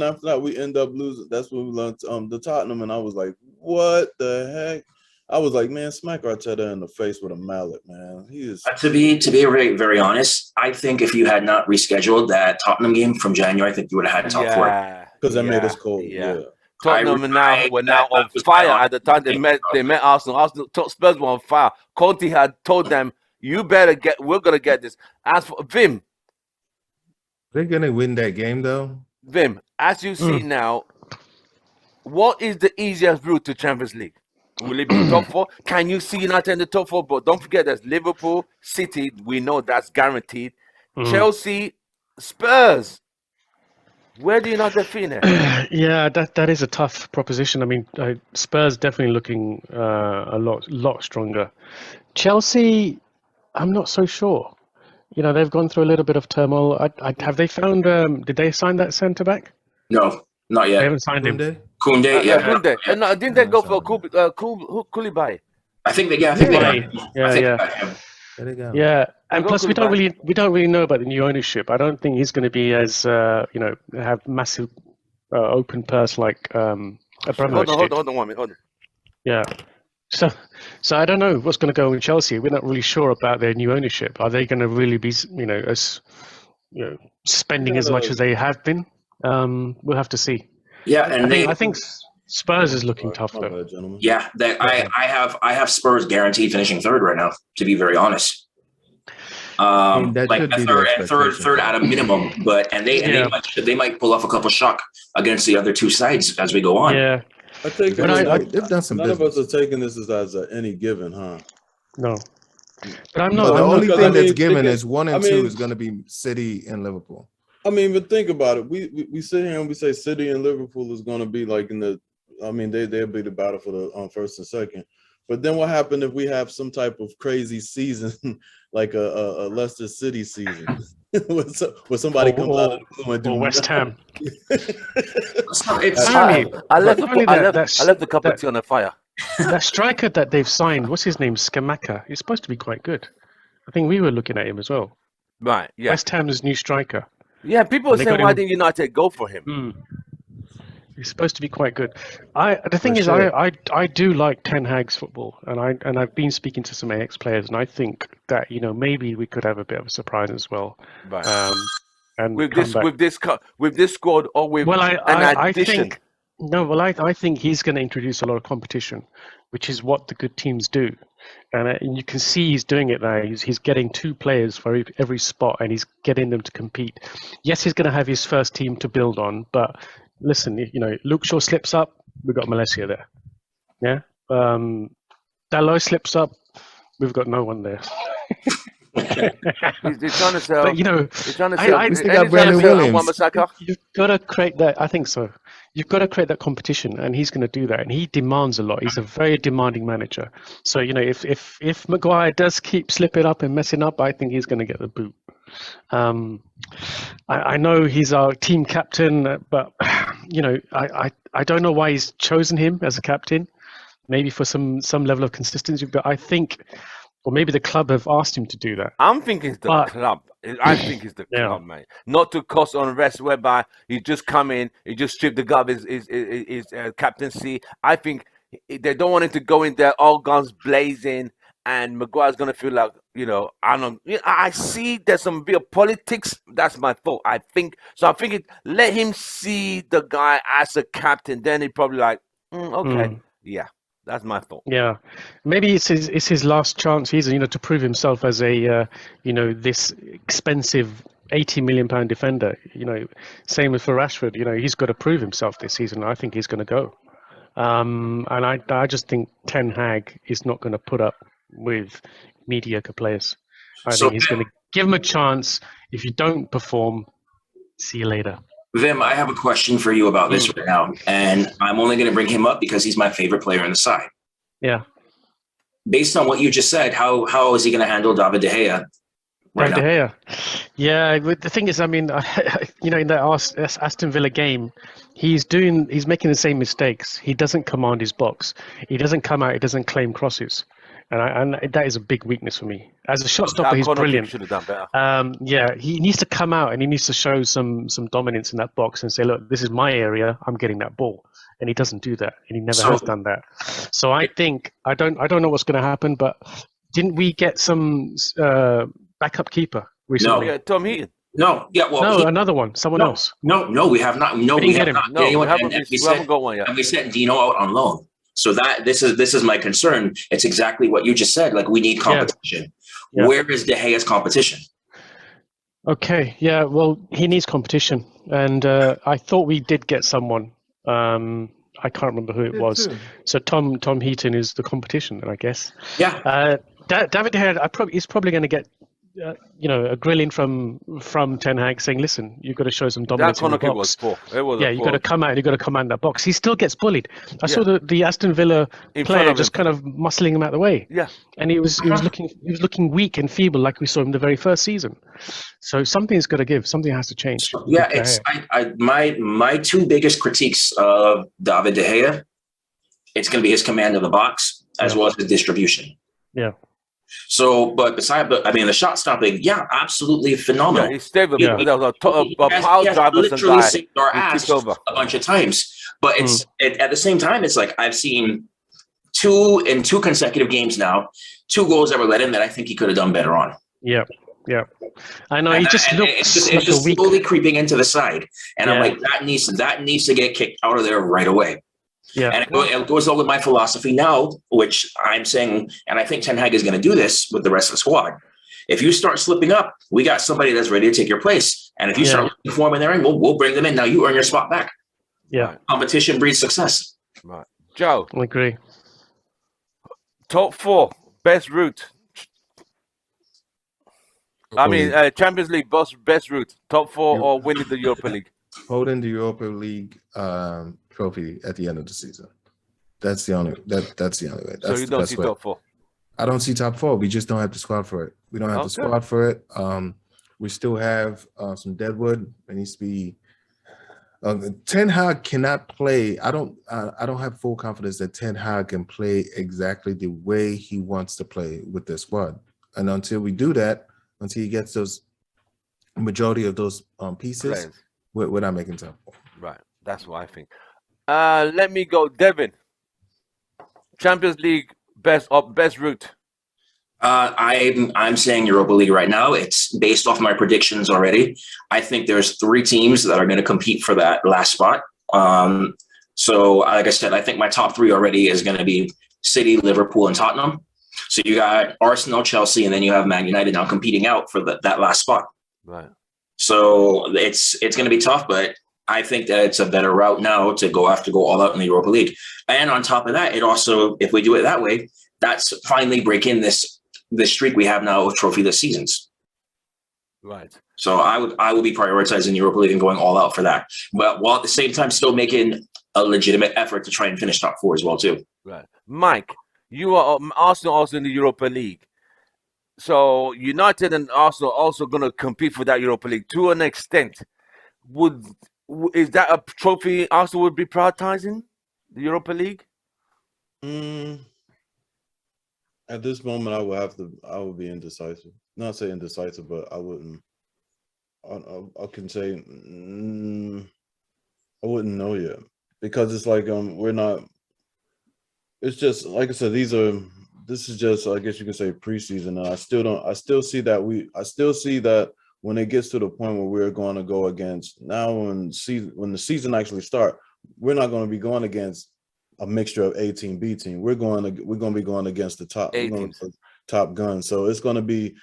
after that, we end up losing. That's when we learned the Tottenham, and I was like, what the heck? I was like, man, smack Arteta in the face with a mallet, man. He is. To be very, very honest, I think if you had not rescheduled that Tottenham game from January, I think you would have had top 4. Because that made us cold. Yeah. Tottenham were now on fire at the time they met Arsenal. Spurs were on fire. Conte had told them, we're gonna get this. As for Vim, they're gonna win that game though. Vim, as you see now, what is the easiest route to Champions League? Will it be top 4? Can you see United in the top 4? But don't forget, there's Liverpool, City. We know that's guaranteed. Chelsea, Spurs. Where do United fit in? Yeah, that is a tough proposition. I mean, Spurs definitely looking a lot stronger. Chelsea, I'm not so sure. You know, they've gone through a little bit of turmoil. Have they found? Did they sign that centre back? No, not yet. They haven't signed him. Koundé, yeah. Koundé. No, didn't they go for Koulibaly? I think they got him. There they go. Yeah, and plus we don't really know about the new ownership. I don't think he's going to be as have massive open purse like Abramovich did. Hold on 1 minute. Hold on. Yeah. So I don't know what's going to go with Chelsea. We're not really sure about their new ownership. Are they going to really be, spending as much as they have been? We'll have to see. Yeah, and I think Spurs is looking tough though. Yeah, I have Spurs guaranteed finishing 3rd right now. To be very honest, like a third at a minimum. But they might pull off a couple shock against the other 2 sides as we go on. Yeah. I think they've done some. None of us are taking this as any given, huh? No. But I'm not. But the only thing that's given is 1 and 2 is going to be City and Liverpool. I mean, but think about it. We sit here and we say City and Liverpool is going to be like in the. I mean, they'll be the battle for the first and second. But then what happened if we have some type of crazy season, like a Leicester City season, where somebody comes out of the blue and do West Ham? I left the cup of tea on the fire. That striker that they've signed, what's his name? Skamaka. He's supposed to be quite good. I think we were looking at him as well. Right. Yeah. West Ham's new striker. Yeah. People are And they saying, got why him. didn't United go for him? He's supposed to be quite good. The thing For is, sure. I do like Ten Hag's football, and I've been speaking to some ex players, and I think that maybe we could have a bit of a surprise as well. Right. And With come this, back. with this squad, or with Well, an I addition. think no. Well, I think he's going to introduce a lot of competition, which is what the good teams do, and you can see he's doing it now. He's getting 2 players for every spot, and he's getting them to compete. Yes, he's going to have his first team to build on, but listen, Luke Shaw slips up, we've got Malaysia there. Yeah, Dalot slips up, we've got no one there. He's trying to sell. But he's trying to sell. I he's think trying to Brandon sell Williams. Wan-Bissaka. You've got to create that. I think so. You've got to create that competition, and he's going to do that. And he demands a lot. He's a very demanding manager. So if Maguire does keep slipping up and messing up, I think he's going to get the boot. I know he's our team captain, but I don't know why he's chosen him as a captain. Maybe for some level of consistency, but I think, or maybe the club have asked him to do that. I'm thinking it's the But- club. I think it's the Yeah. club, mate. Not to cause unrest whereby he just come in, he just strip the guy of his captaincy. I think they don't want him to go in there all guns blazing, and Maguire's gonna feel like I don't. I see there's some real politics. That's my thought. I think so. I'm thinking let him see the guy as a captain. Then he probably like, okay, yeah. That's my thought. Yeah, maybe it's his last chance. He's to prove himself as a this expensive £80 million defender. Same as for Rashford. He's got to prove himself this season. I think he's going to go. And I just think Ten Hag is not going to put up with mediocre players. I So- think he's going to give him a chance. If you don't perform, see you later. Vim, I have a question for you about this right now, and I'm only going to bring him up because he's my favorite player on the side. Yeah. Based on what you just said, how is he going to handle David De Gea right David now? De Gea. Yeah, but the thing is, I mean, in that Aston Villa game, he's making the same mistakes. He doesn't command his box. He doesn't come out. He doesn't claim crosses, and that is a big weakness for me. As a shot stopper, That he's corner kick brilliant. should have done better. Yeah, he needs to come out and he needs to show some dominance in that box and say, look, this is my area. I'm getting that ball, and he doesn't do that, and he never has done that. So I think I don't know what's going to happen, but didn't we get some backup keeper recently? Yeah, Tom Heaton. No, yeah, well, No, another one, someone else. No, we have not. No, We we didn't have get him. not. No, we haven't, and we haven't got one yet. And we sent Dino out on loan. So this is my concern. It's exactly what you just said. Like we need competition. Yeah. Where is De Gea's competition? Okay, yeah, well, he needs competition, and I thought we did get someone. I can't remember who it was. So Tom Heaton is the competition, I guess. Yeah. David De Gea, he's probably going to get a grilling from Ten Hag saying, listen, you've got to show some That dominance in corner the kick was box. poor. It was Yeah, you've got to come out. You've got to command that box. He still gets bullied. I saw the Aston Villa In front player of just him. kind of muscling him out of the way. Yeah. And he was looking weak and feeble like we saw him the very first season. So something's got to give. Something has to change. Yeah, it's my 2 biggest critiques of David De Gea. It's going to be his command of the box as well as his distribution. Yeah. So, but the shot stopping, yeah, absolutely phenomenal. Yeah, he stayed with Yeah. there was a He has power driver literally guy. saved our He ass took over. a bunch of times. But at the same time, it's like I've seen 2 consecutive games now, 2 goals that were let in that I think he could have done better on. Yeah. Yeah. I know. He just looks it's like just a weak. slowly creeping into the side, and I'm Yeah. like, that needs to get kicked out of there right away. Yeah. And it goes all with my philosophy now, which I'm saying, and I think Ten Hag is going to do this with the rest of the squad. If you start slipping up, we got somebody that's ready to take your place. And if you start looking for them in there, we'll bring them in. Now you earn your spot back. Yeah. Competition breeds success. Right. Joe, I agree. top 4, best route. I mean, Champions League best route. Top 4 or winning the Europa League. Holding the Europa League trophy at the end of the season. That's the only way. That's So you the don't best see way. top 4. I don't see top 4. We just don't have the squad for it. We don't have the Okay. squad for it. We still have some deadwood. It needs to be Ten Hag cannot play. I don't have full confidence that Ten Hag can play exactly the way he wants to play with this squad. And until we do that, until he gets those majority of those pieces, we're not making time. Right. That's what I think. Let me go, Devin. Champions League best route. I'm saying Europa League right now. It's based off my predictions already. I think there's 3 teams that are going to compete for that last spot. So, like I said, I think my top 3 already is going to be City, Liverpool, and Tottenham. So you got Arsenal, Chelsea, and then you have Man United now competing out for that last spot. Right. So it's going to be tough, but I think that it's a better route now to go all out in the Europa League. And on top of that, it also, if we do it that way, that's finally breaking this streak we have now of trophyless seasons. Right. So I will be prioritizing Europa League and going all out for that. But while at the same time still making a legitimate effort to try and finish top 4 as well too. Right. Mike, you are Arsenal also in the Europa League. So United and Arsenal also going to compete for that Europa League to an extent. Is that a trophy Arsenal would be prioritizing, the Europa League? At this moment, I would be indecisive. Not say indecisive, but I wouldn't. I can say I wouldn't know yet, because it's like we're not. It's just like I said. This is just, I guess you could say, preseason, and I still see that when it gets to the point where we're going to go against now, when the season actually starts, we're not going to be going against a mixture of A team, B team. We're going to be going against the top gun. So it's going to be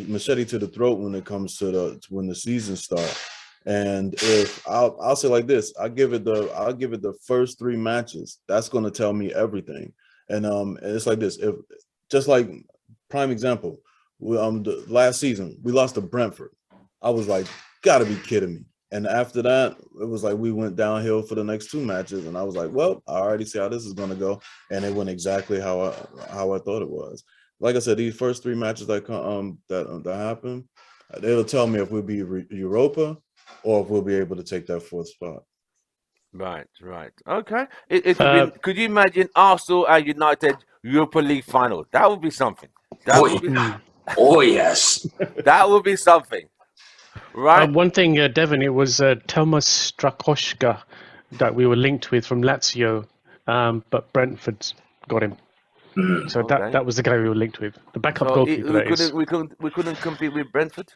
machete to the throat when it comes to when the season starts. And if I'll say like this, I'll give it the first 3 matches. That's going to tell me everything. And it's like this. If just like prime example, the last season we lost to Brentford. I was like, gotta be kidding me. And after that, it was like we went downhill for the next 2 matches, and I was like, well, I already see how this is going to go, and it went exactly how I thought it was. Like I said, these first 3 matches that happen, they'll tell me if we'll be Europa or if we'll be able to take that 4th spot. Right. Okay. Could you imagine Arsenal and United Europa League final? That would be something. Oh yes, that would be something. Right. One thing, Devin, it was Tomas Strakoschka that we were linked with from Lazio, but Brentford's got him. So Okay. that was the guy we were linked with. The backup goalkeeper. We couldn't compete with Brentford.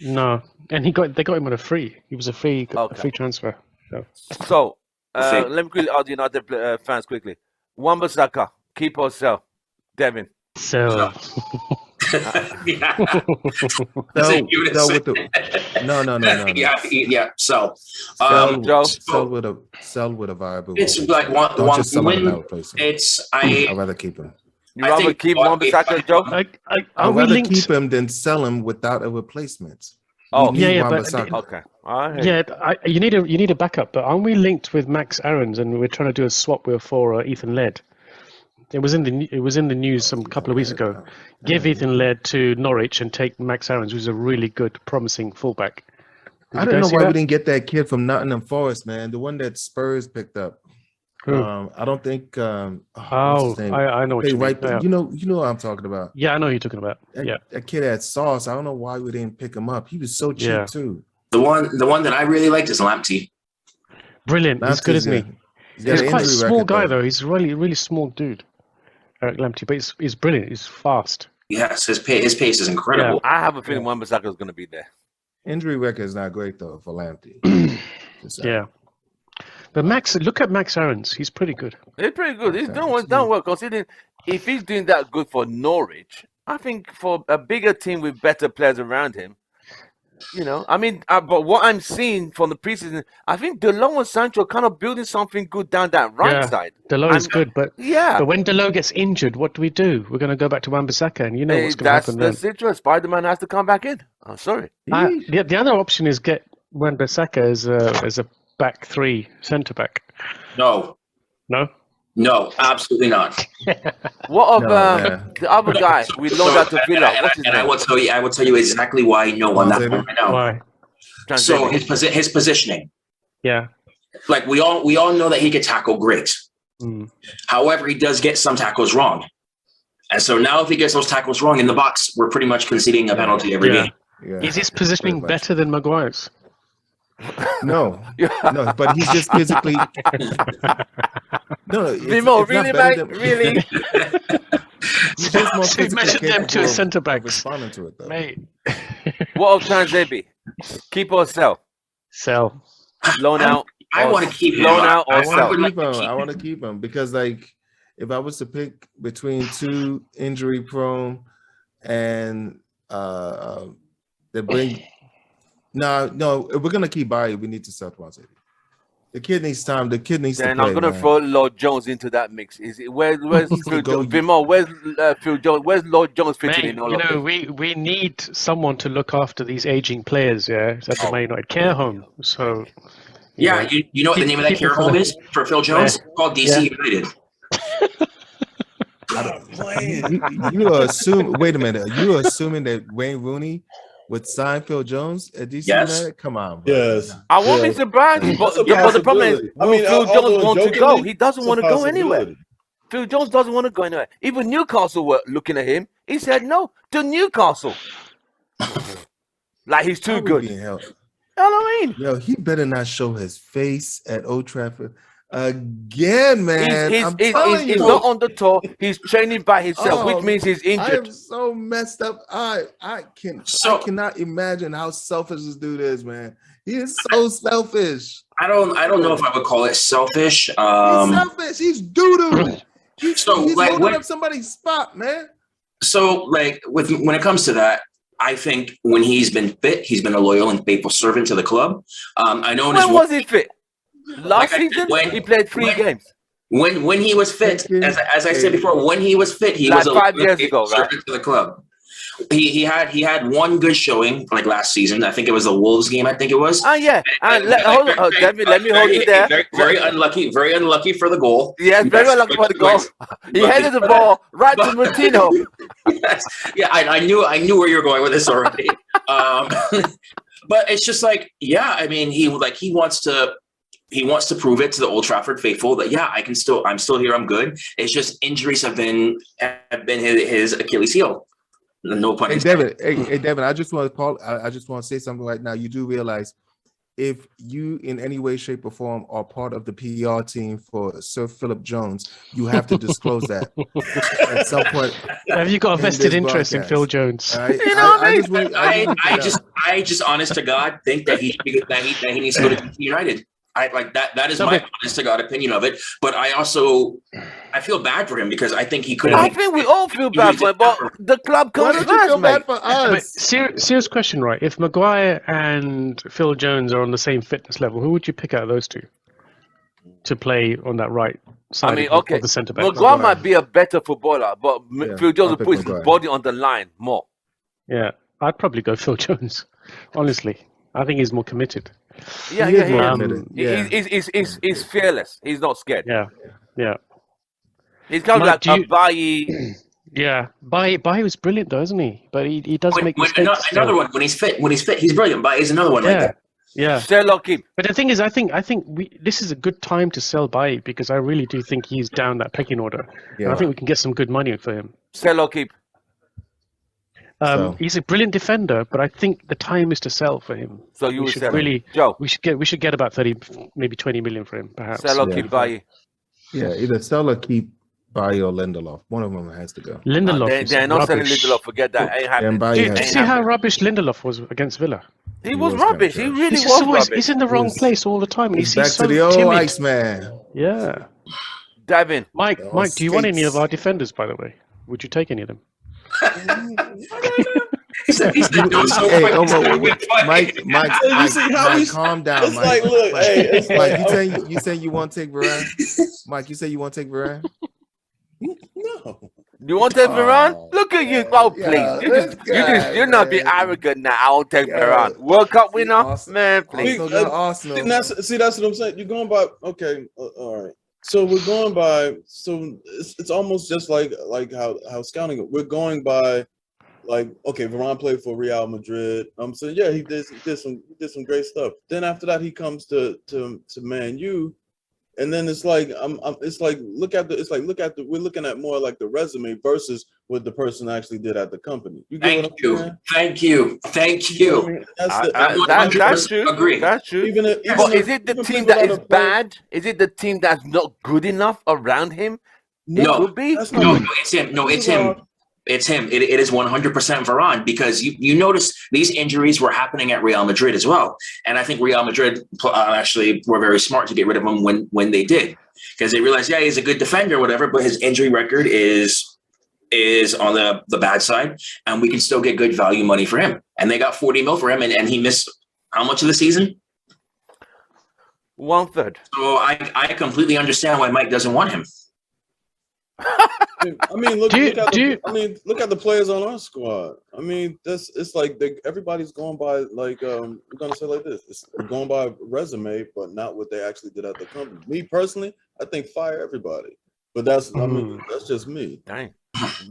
No, and they got him on a free. He was a free transfer. So let me quickly ask United fans quickly. Wan-Bissaka, keep or sell? Devin. So. Yeah. So Sell with a viable. It's like Don't just sell him win. without replacement. I'd rather keep him. You rather keep Wan-Bissaka, Joe? I'd rather keep him than sell him without a replacement. Oh, but okay. You need a backup, but aren't we linked with Max Aarons, and we're trying to do a swap for Ethan Laird? It was in the news some couple of weeks ago. Give Ethan Laird to Norwich and take Max Aarons, who's a really good, promising fullback. I don't know why we didn't get that kid from Nottingham Forest, man. The one that Spurs picked up. Who? I don't think. I know what you mean. You know what I'm talking about. Yeah, I know who you're talking about. That kid had sauce. I don't know why we didn't pick him up. He was so cheap too. The one that I really liked is Lamptey. Brilliant. He's good, isn't he? He's quite a small guy though. He's really, really small dude. Eric Lamptey, but he's brilliant. He's fast. Yes, his pace is incredible. I have a feeling Wan-Bissaka is going to be there. Injury record is not great though for Lamptey. Yeah, but look at Max Aarons. He's pretty good. He's pretty good. He's done well considering if he's doing that good for Norwich. I think for a bigger team with better players around him, but what I'm seeing from the preseason, I think Delon and Sancho are kind of building something good down that right side. Delon is good, but when Delon gets injured, what do? We're going to go back to Wan-Bissaka, and what's going to happen then. That's the situation. Spider-Man has to come back in. I'm sorry. The other option is get Wan-Bissaka as a back 3 centre back. No, absolutely not. What of the other guy we loaned out to Villa? What's his name? I will tell you exactly why no on that one right now. Why? So his positioning. Yeah. Like we all know that he could tackle great. Mm. However, he does get some tackles wrong. And so now if he gets those tackles wrong in the box, we're pretty much conceding a penalty every game. Yeah. Is his positioning better than Maguire's? No, no, but he's just physically. No, Vimo, really, mate? Really? He's just more So you physically mentioned them two capable centre of backs. responding to it, though. Mate. What options they be? Keep or sell? Sell. Loan out? I or want to keep him. loan out or I sell? would like to I keep want to keep him because, like, if I was to pick between two injury prone and they bring, no, if we're gonna keep Bailly, we need to sell Twanzebe. The kid needs time. The kid needs Then to play. I'm gonna man. throw Lord Jones into that mix. Is it where's needs to Phil go- Jones? Vimo, where's Phil Jones? Where's Lord Jones fitting Mate, in all you of know, this? we need someone to look after these aging players, yeah, at the Man United care home. So, Yeah, you know what the name of that keep it care home is for Phil Jones? Yeah. Called DC United. You are assuming. Wait a minute. You are assuming that Wayne Rooney would sign Phil Jones at DC Yes. United? Come on, bro. Yes. I won't be yes. surprised, but That's a the problem is, possibility. I will mean, Phil Jones although want to go? jokingly, He doesn't it's a want to go anywhere. possibility. Phil Jones doesn't want to go anywhere. Even Newcastle were looking at him. He said no to Newcastle. Like he's How too we good. being held? You know what I mean? Yo, he better not show his face at Old Trafford again, man. I'm telling He's you. not on the tour. He's training by himself, Oh, which means he's I injured. am so messed up. I So- cannot imagine how selfish this dude is, man. He is so selfish. I don't know if I would call it selfish. He's selfish. He's doo-doo. He's So, like, holding what- up somebody's spot, man. So, like, when it comes to that, I think when he's been fit, he's been a loyal and faithful servant to the club. I know in his When was he fit? Last Like I said, season, when- he played 3 when- games. when he was fit, as I said before, when he was fit, he Like was a 5 loyal years and faithful ago, right? servant to the club. He had one good showing like last season. I think it was the Wolves game. I think it was. Ah, yeah. And hold on, David, let me hold you there. Very unlucky for the goal. Yes, very unlucky for the goal. He headed the ball right to Martino. Yes. Yeah, I knew where you were going with this already. But it's just like, yeah, I mean, he wants to prove it to the Old Trafford faithful that I'm still here, I'm good. It's just injuries have been his Achilles heel. No pun Hey, intended. Devin. Hey, Devin. I just want to say something right now. You do realize if you in any way, shape, or form are part of the PR team for Sir Philip Jones, you have to disclose that at some point. have you got a in vested this interest in broadcast. Phil Jones? All right? You know what I mean? I just honest to God think that he needs to go to DC United. I like that. That is my honest to God opinion of it. But I feel bad for him because I think he could I have. think we all feel bad for him, but the club Why comes don't you feel first, mate. bad for But us? serious question, right? If Maguire and Phil Jones are on the same fitness level, who would you pick out of those two to play on that right side I mean, of okay, the centre back? Maguire might be a better footballer, but Yeah, Phil Jones I'll will pick put his Maguire. body on the line more. Yeah, I'd probably go Phil Jones. Honestly, I think he's more committed. Yeah, He is he more is. committed. Yeah. He's fearless. He's not scared. Yeah. He's kind of Mike, like a Bailly. Yeah, Bailly was brilliant though, isn't he? But he does make mistakes. Another one when he's fit, he's brilliant. But he's another one like that. Yeah. Sherlock him. But the thing is, I think this is a good time to sell Bailly because I really do think he's down that pecking order. And I think we can get some good money for him. Sherlock him. He's a brilliant defender, but I think the time is to sell for him. So you We would should sell really, him. Joe. we should get about 30, maybe 20 million for him, perhaps. Sherlock Yeah. him, Bailly. Yeah, either sell or keep Bailly or Lindelof. One of them has to go. Lindelof is They're not selling rubbish. Lindelof. Forget that. Ain't And happening. Bailly Do you has see how rubbish Lindelof was against Villa? He was was rubbish. kinda He trash. really He's was just always rubbish. he's in the wrong He's- place all the time, and He's he's back so to the old timid. Iceman. Yeah, Davin. Mike, All do you want any of skates. our defenders? By the way, would you take any of them? He said no so Hey, quick. Mike, You see how he's- calm down, It's Mike. like, look, Mike, hey, it's Mike, like, you saying you want to take Varane? Mike, you say you want to take Varane? no. You want to take Varane? Oh, Look at you. Oh, please. yeah, You're not being man. arrogant now. I won't take Yeah. Varane. World Cup winner? Awesome. Man, please. Arsenal got Arsenal. See, that's what I'm saying. You're going by all right. So we're going by it's almost just like how scouting. We're going by like, okay, Varane played for Real Madrid. I'm saying, yeah, he did some great stuff. Then after that, he comes to Man U, and then it's like we're looking at more like the resume versus what the person actually did at the company. You get what I'm saying? Thank you. You know what I mean? That's true. agree. That's true. But is it the team that is bad? Is it the team that's not good enough around him? No, Could be. That's no, not it's him. No, it's him. It's him. It is 100% Varane, because you notice these injuries were happening at Real Madrid as well. And I think Real Madrid actually were very smart to get rid of him when they did, because they realized, yeah, he's a good defender, whatever, but his injury record is on the bad side, and we can still get good value money for him. And they got 40 mil for him, and he missed how much of the season? 1/3. So I completely understand why Mike doesn't want him. I mean, look at the players on our squad. I mean, it's like everybody's going by like we're gonna say like this. It's going by resume, but not what they actually did at the company. Me personally, I think fire everybody. But that's that's just me. Dang.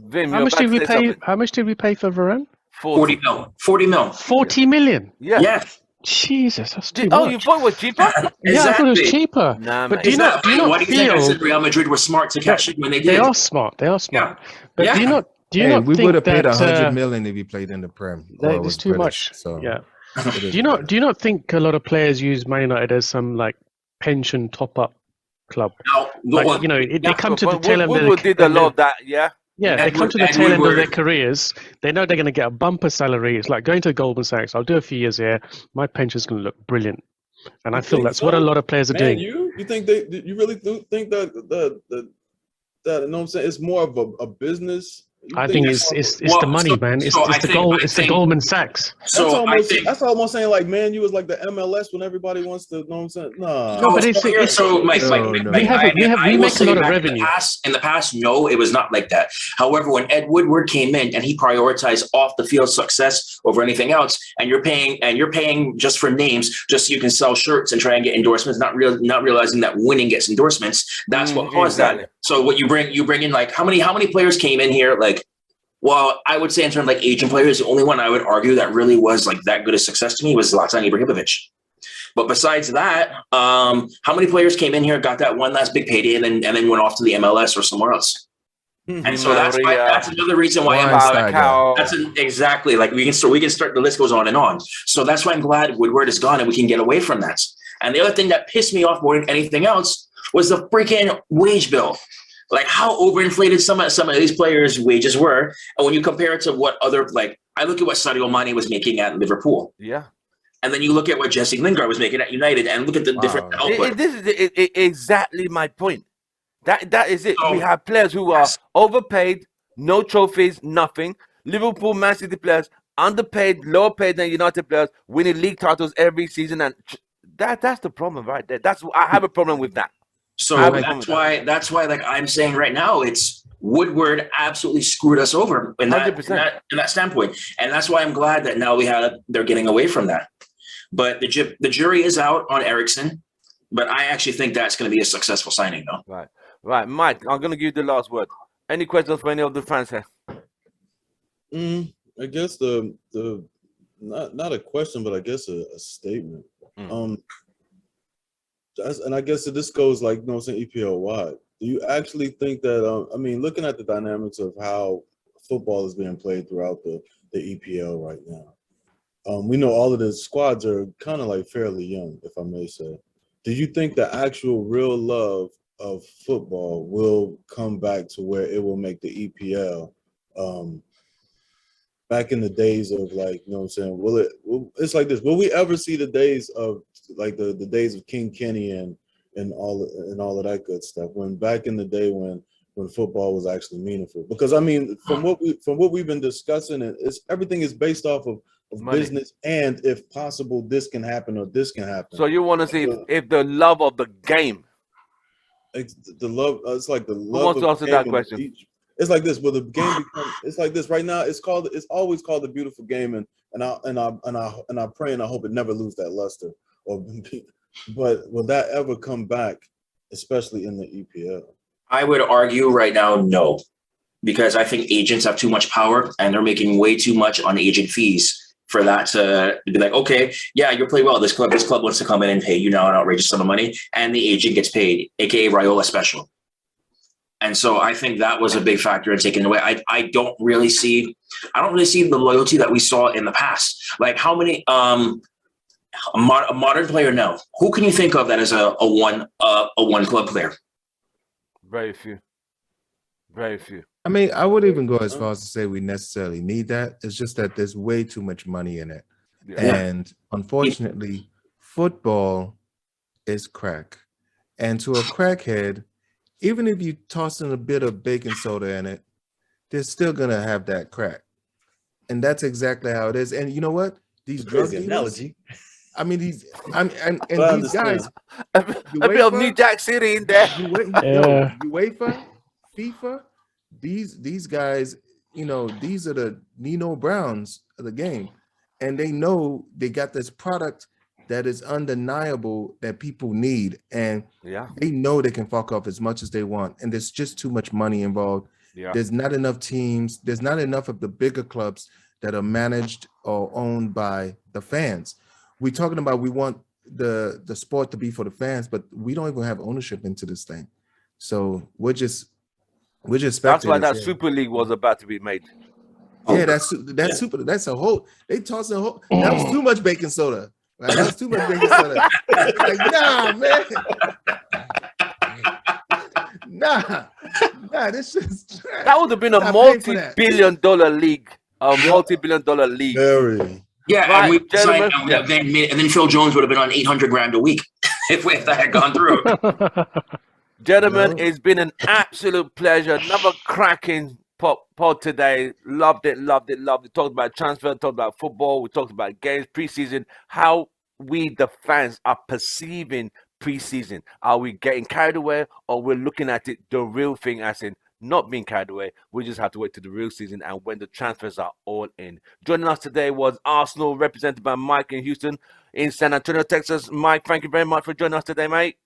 Vim, How much did we pay? How much did we pay for Varane? 40 mil. 40 mil. 40 million. Yeah. Yeah. Jesus, that's too Oh, much. you thought it was cheaper? Yeah, I thought it was Exactly. cheaper. Nah, but man. do you not Why do you think I feel said Real Madrid were smart to cash in when they did? they are smart? They are smart. Yeah. But Yeah. do you not We would think have paid that 100 million if he played in the Prem. or it's was too British, much? So Yeah. it is Do you not think a lot of players use Man United as some like pension top up club? Now, Like, they come to the tail end of Woodward did a lot of that, yeah. Yeah, they come to the Edward tail end of their Woodward. careers. They know they're going to get a bumper salary. It's like going to Goldman Sachs. I'll do a few years here. My pension's going to look brilliant, and I feel that's what a lot of players are doing. You think you really do think that you know what I'm saying? It's more of a business. I think it's the money, man. It's the Goldman Sachs. That's almost saying like, man, you was like the MLS when everybody wants to. You know what I'm saying? No, but we make a lot of revenue. In the past, no, it was not like that. However, when Ed Woodward came in and he prioritized off the field success over anything else, and you're paying just for names, just so you can sell shirts and try and get endorsements, not realizing that winning gets endorsements. That's what caused that. So what you bring in, like how many players came in here? Like, well, I would say in terms of like Asian players, the only one I would argue that really was like that good a success to me was Zlatan Ibrahimovic. But besides that, how many players came in here, got that one last big payday, and then went off to the MLS or somewhere else? And so that's another reason why exactly, like we can start, the list goes on and on. So that's why I'm glad Woodward is gone and we can get away from that. And the other thing that pissed me off more than anything else was the freaking wage bill. Like how overinflated some of these players' wages were, and when you compare it to what other, like I look at what Sadio Mane was making at Liverpool, and then you look at what Jesse Lingard was making at United, and look at the different output. This is exactly my point. That is it. So, we have players who are overpaid, no trophies, nothing. Liverpool, Man City players underpaid, lower paid than United players, winning league titles every season, and that's the problem right there. I have a problem with that. So that's why, like I'm saying right now, it's Woodward absolutely screwed us over in that standpoint, and that's why I'm glad that now they're getting away from that. But the jury is out on Eriksen, but I actually think that's going to be a successful signing, though. Right, Mike. I'm going to give you the last word. Any questions for any of the fans here? I guess the not a question, but I guess a statement. And I guess this goes like, saying EPL wide. Do you actually think that, I mean, looking at the dynamics of how football is being played throughout the EPL right now, we know all of the squads are kind of like fairly young, if I may say. Do you think the actual real love of football will come back to where it will make the EPL back in the days of like, it's like this. Will we ever see the days of like the days of King Kenny and all of that good stuff, when back in the day when football was actually meaningful? Because I mean, from what we've been discussing, everything is based off of business, and if possible, this can happen or this can happen. So you want to see if the love of the game, it's like the love. Who wants to answer that question? It's like this. Will the game become? It's like this right now. It's always called a beautiful game, and I pray and I hope it never lose that luster. But will that ever come back, especially in the EPL? I would argue right now, no. because I think agents have too much power and they're making way too much on agent fees for that to be like, okay, yeah, you play well. This club wants to come in and pay you now an outrageous sum of money, and the agent gets paid, aka Raiola special. And so I think that was a big factor in taking it away. I don't really see the loyalty that we saw in the past. Like how many a modern player now, who can you think of that is a one club player? Very few. Very few. I mean, I would even go as far as to say we necessarily need that. It's just that there's way too much money in it. Yeah. And unfortunately, football is crack. And to a crackhead, even if you toss in a bit of baking soda in it, they're still going to have that crack. And that's exactly how it is. And you know what? These drug dealers, analogy. I mean, these guys, A bit of New Jack City in there. UEFA, FIFA, these guys, you know, these are the Nino Browns of the game, and they know they got this product that is undeniable that people need, and they know they can fuck off as much as they want, and there's just too much money involved. There's not enough teams, there's not enough of the bigger clubs that are managed or owned by the fans. We're talking about we want the sport to be for the fans, but we don't even have ownership into this thing. So we're just That's why that Super League was about to be made. Yeah, that's super. That's a whole. They tossed a whole. That was too much baking soda. Like, that was too much baking soda. Like, nah, man. Nah. This is trash. That would have been a multi-billion-dollar league. A multi-billion-dollar league. Very. Yeah, right, and then Phil Jones would have been on $800,000 a week if that had gone through. Gentlemen, it's been an absolute pleasure. Another cracking pod today. Loved it. Talked about transfer, talked about football, we talked about games, preseason, how we, the fans, are perceiving preseason. Are we getting carried away, or we're looking at it the real thing, as in not being carried away? We just have to wait to the real season and when the transfers are all in. Joining us today was Arsenal, represented by Mike in Houston, in San Antonio, Texas. Mike, thank you very much for joining us today, mate.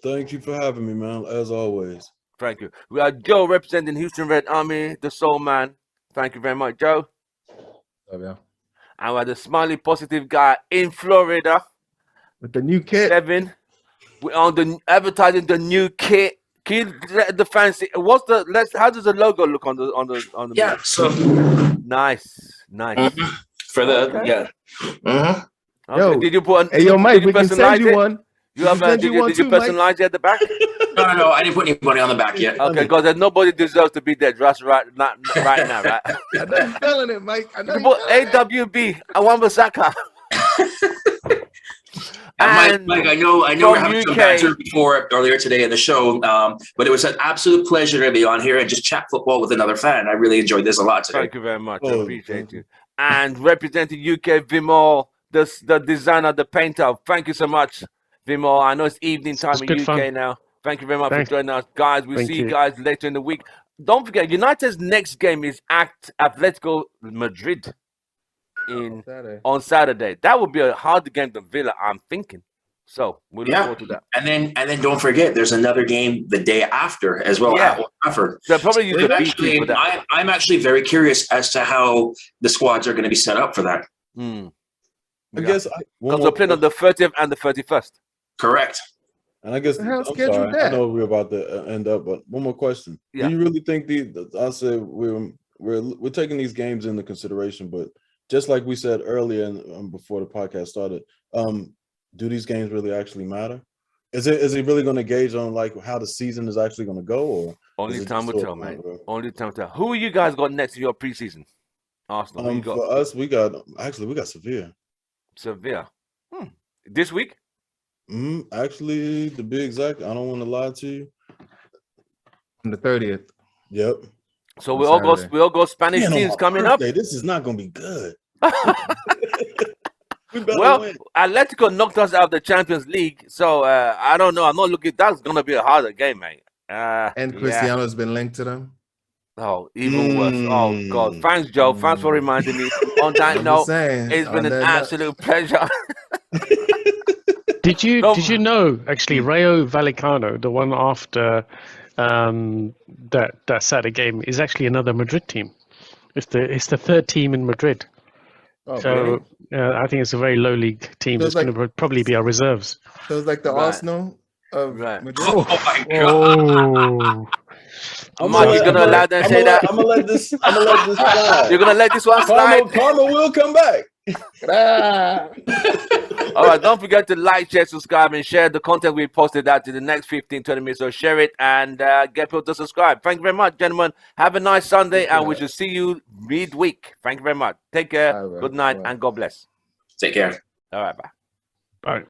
Thank you for having me, man, as always. Thank you. We are Joe, representing Houston Red Army, the Soul Man. Thank you very much, Joe. Oh, yeah. And we're the smiley, positive guy in Florida with the new kit. Kevin, we're on the advertising the new kit. Can you let the fans see? How does the logo look on the Yeah, so nice. For the Okay. Yo, did you put hey, yo, Mike, we can send you one. You have did you personalize it at the back? No, I didn't put anybody on the back yet. Okay, because nobody deserves to be there just right now, right? I know you're feeling it, Mike. I know you put AWB, Awambasaka. And Mike, I know we're having some banter before earlier today in the show, but it was an absolute pleasure to be on here and just chat football with another fan. I really enjoyed this a lot today. Thank you very much. I appreciate you. And representing UK, Vimor, the designer, the painter. Thank you so much, Vimor. I know it's evening time in UK fun. Now. Thank you very much for joining us, guys. We'll see you guys later in the week. Don't forget, United's next game is at Atletico Madrid on Saturday. That would be a hard game to Villa, I'm thinking. So we look forward to that. And then don't forget, there's another game the day after as well at Old Trafford. So probably use the BT for that. I'm actually very curious as to how the squads are going to be set up for that. I guess because we're playing on the 30th and the 31st. Correct. And I guess I'm sorry, I know we're about to end up, but one more question. Do you really think I said we're taking these games into consideration, but just like we said earlier before the podcast started, do these games really actually matter? Is it really going to gauge on like how the season is actually going to go, or only time will tell, man? Only time will tell. Who you guys got next in your preseason? Arsenal. For us, we got Sevilla. Sevilla. This week? Actually, to be exact, I don't want to lie to you. On the 30th. Yep. So we all go Spanish teams coming up. This is not going to be good. Well, Atletico knocked us out of the Champions League, so I don't know. I'm not looking. That's going to be a harder game, mate. And Cristiano's been linked to them. Oh, even worse. Oh God! Thanks, Joe. Thanks for reminding me. On that note, it's been an absolute pleasure. Did you know actually Rayo Vallecano, the one after that Saturday game is actually another Madrid team. It's the third team in Madrid. Oh, So really? I think it's a very low league team. So It's it's going to probably be our reserves. So it's like the Right. Arsenal of Right. Madrid. Oh my god! Oh, Mark, you're gonna allow them to say that? I'm gonna let this slide. You're gonna let this one slide? Karma will come back. Ah. All right, don't forget to like, share, subscribe, and share the content we posted out to the next 15-20 minutes. So share it and get people to subscribe. Thank you very much, gentlemen. Have a nice Sunday, and we shall see you midweek. Thank you very much. Take care. All right, Good night, bye. and God bless. Take care. All right, bye. Bye.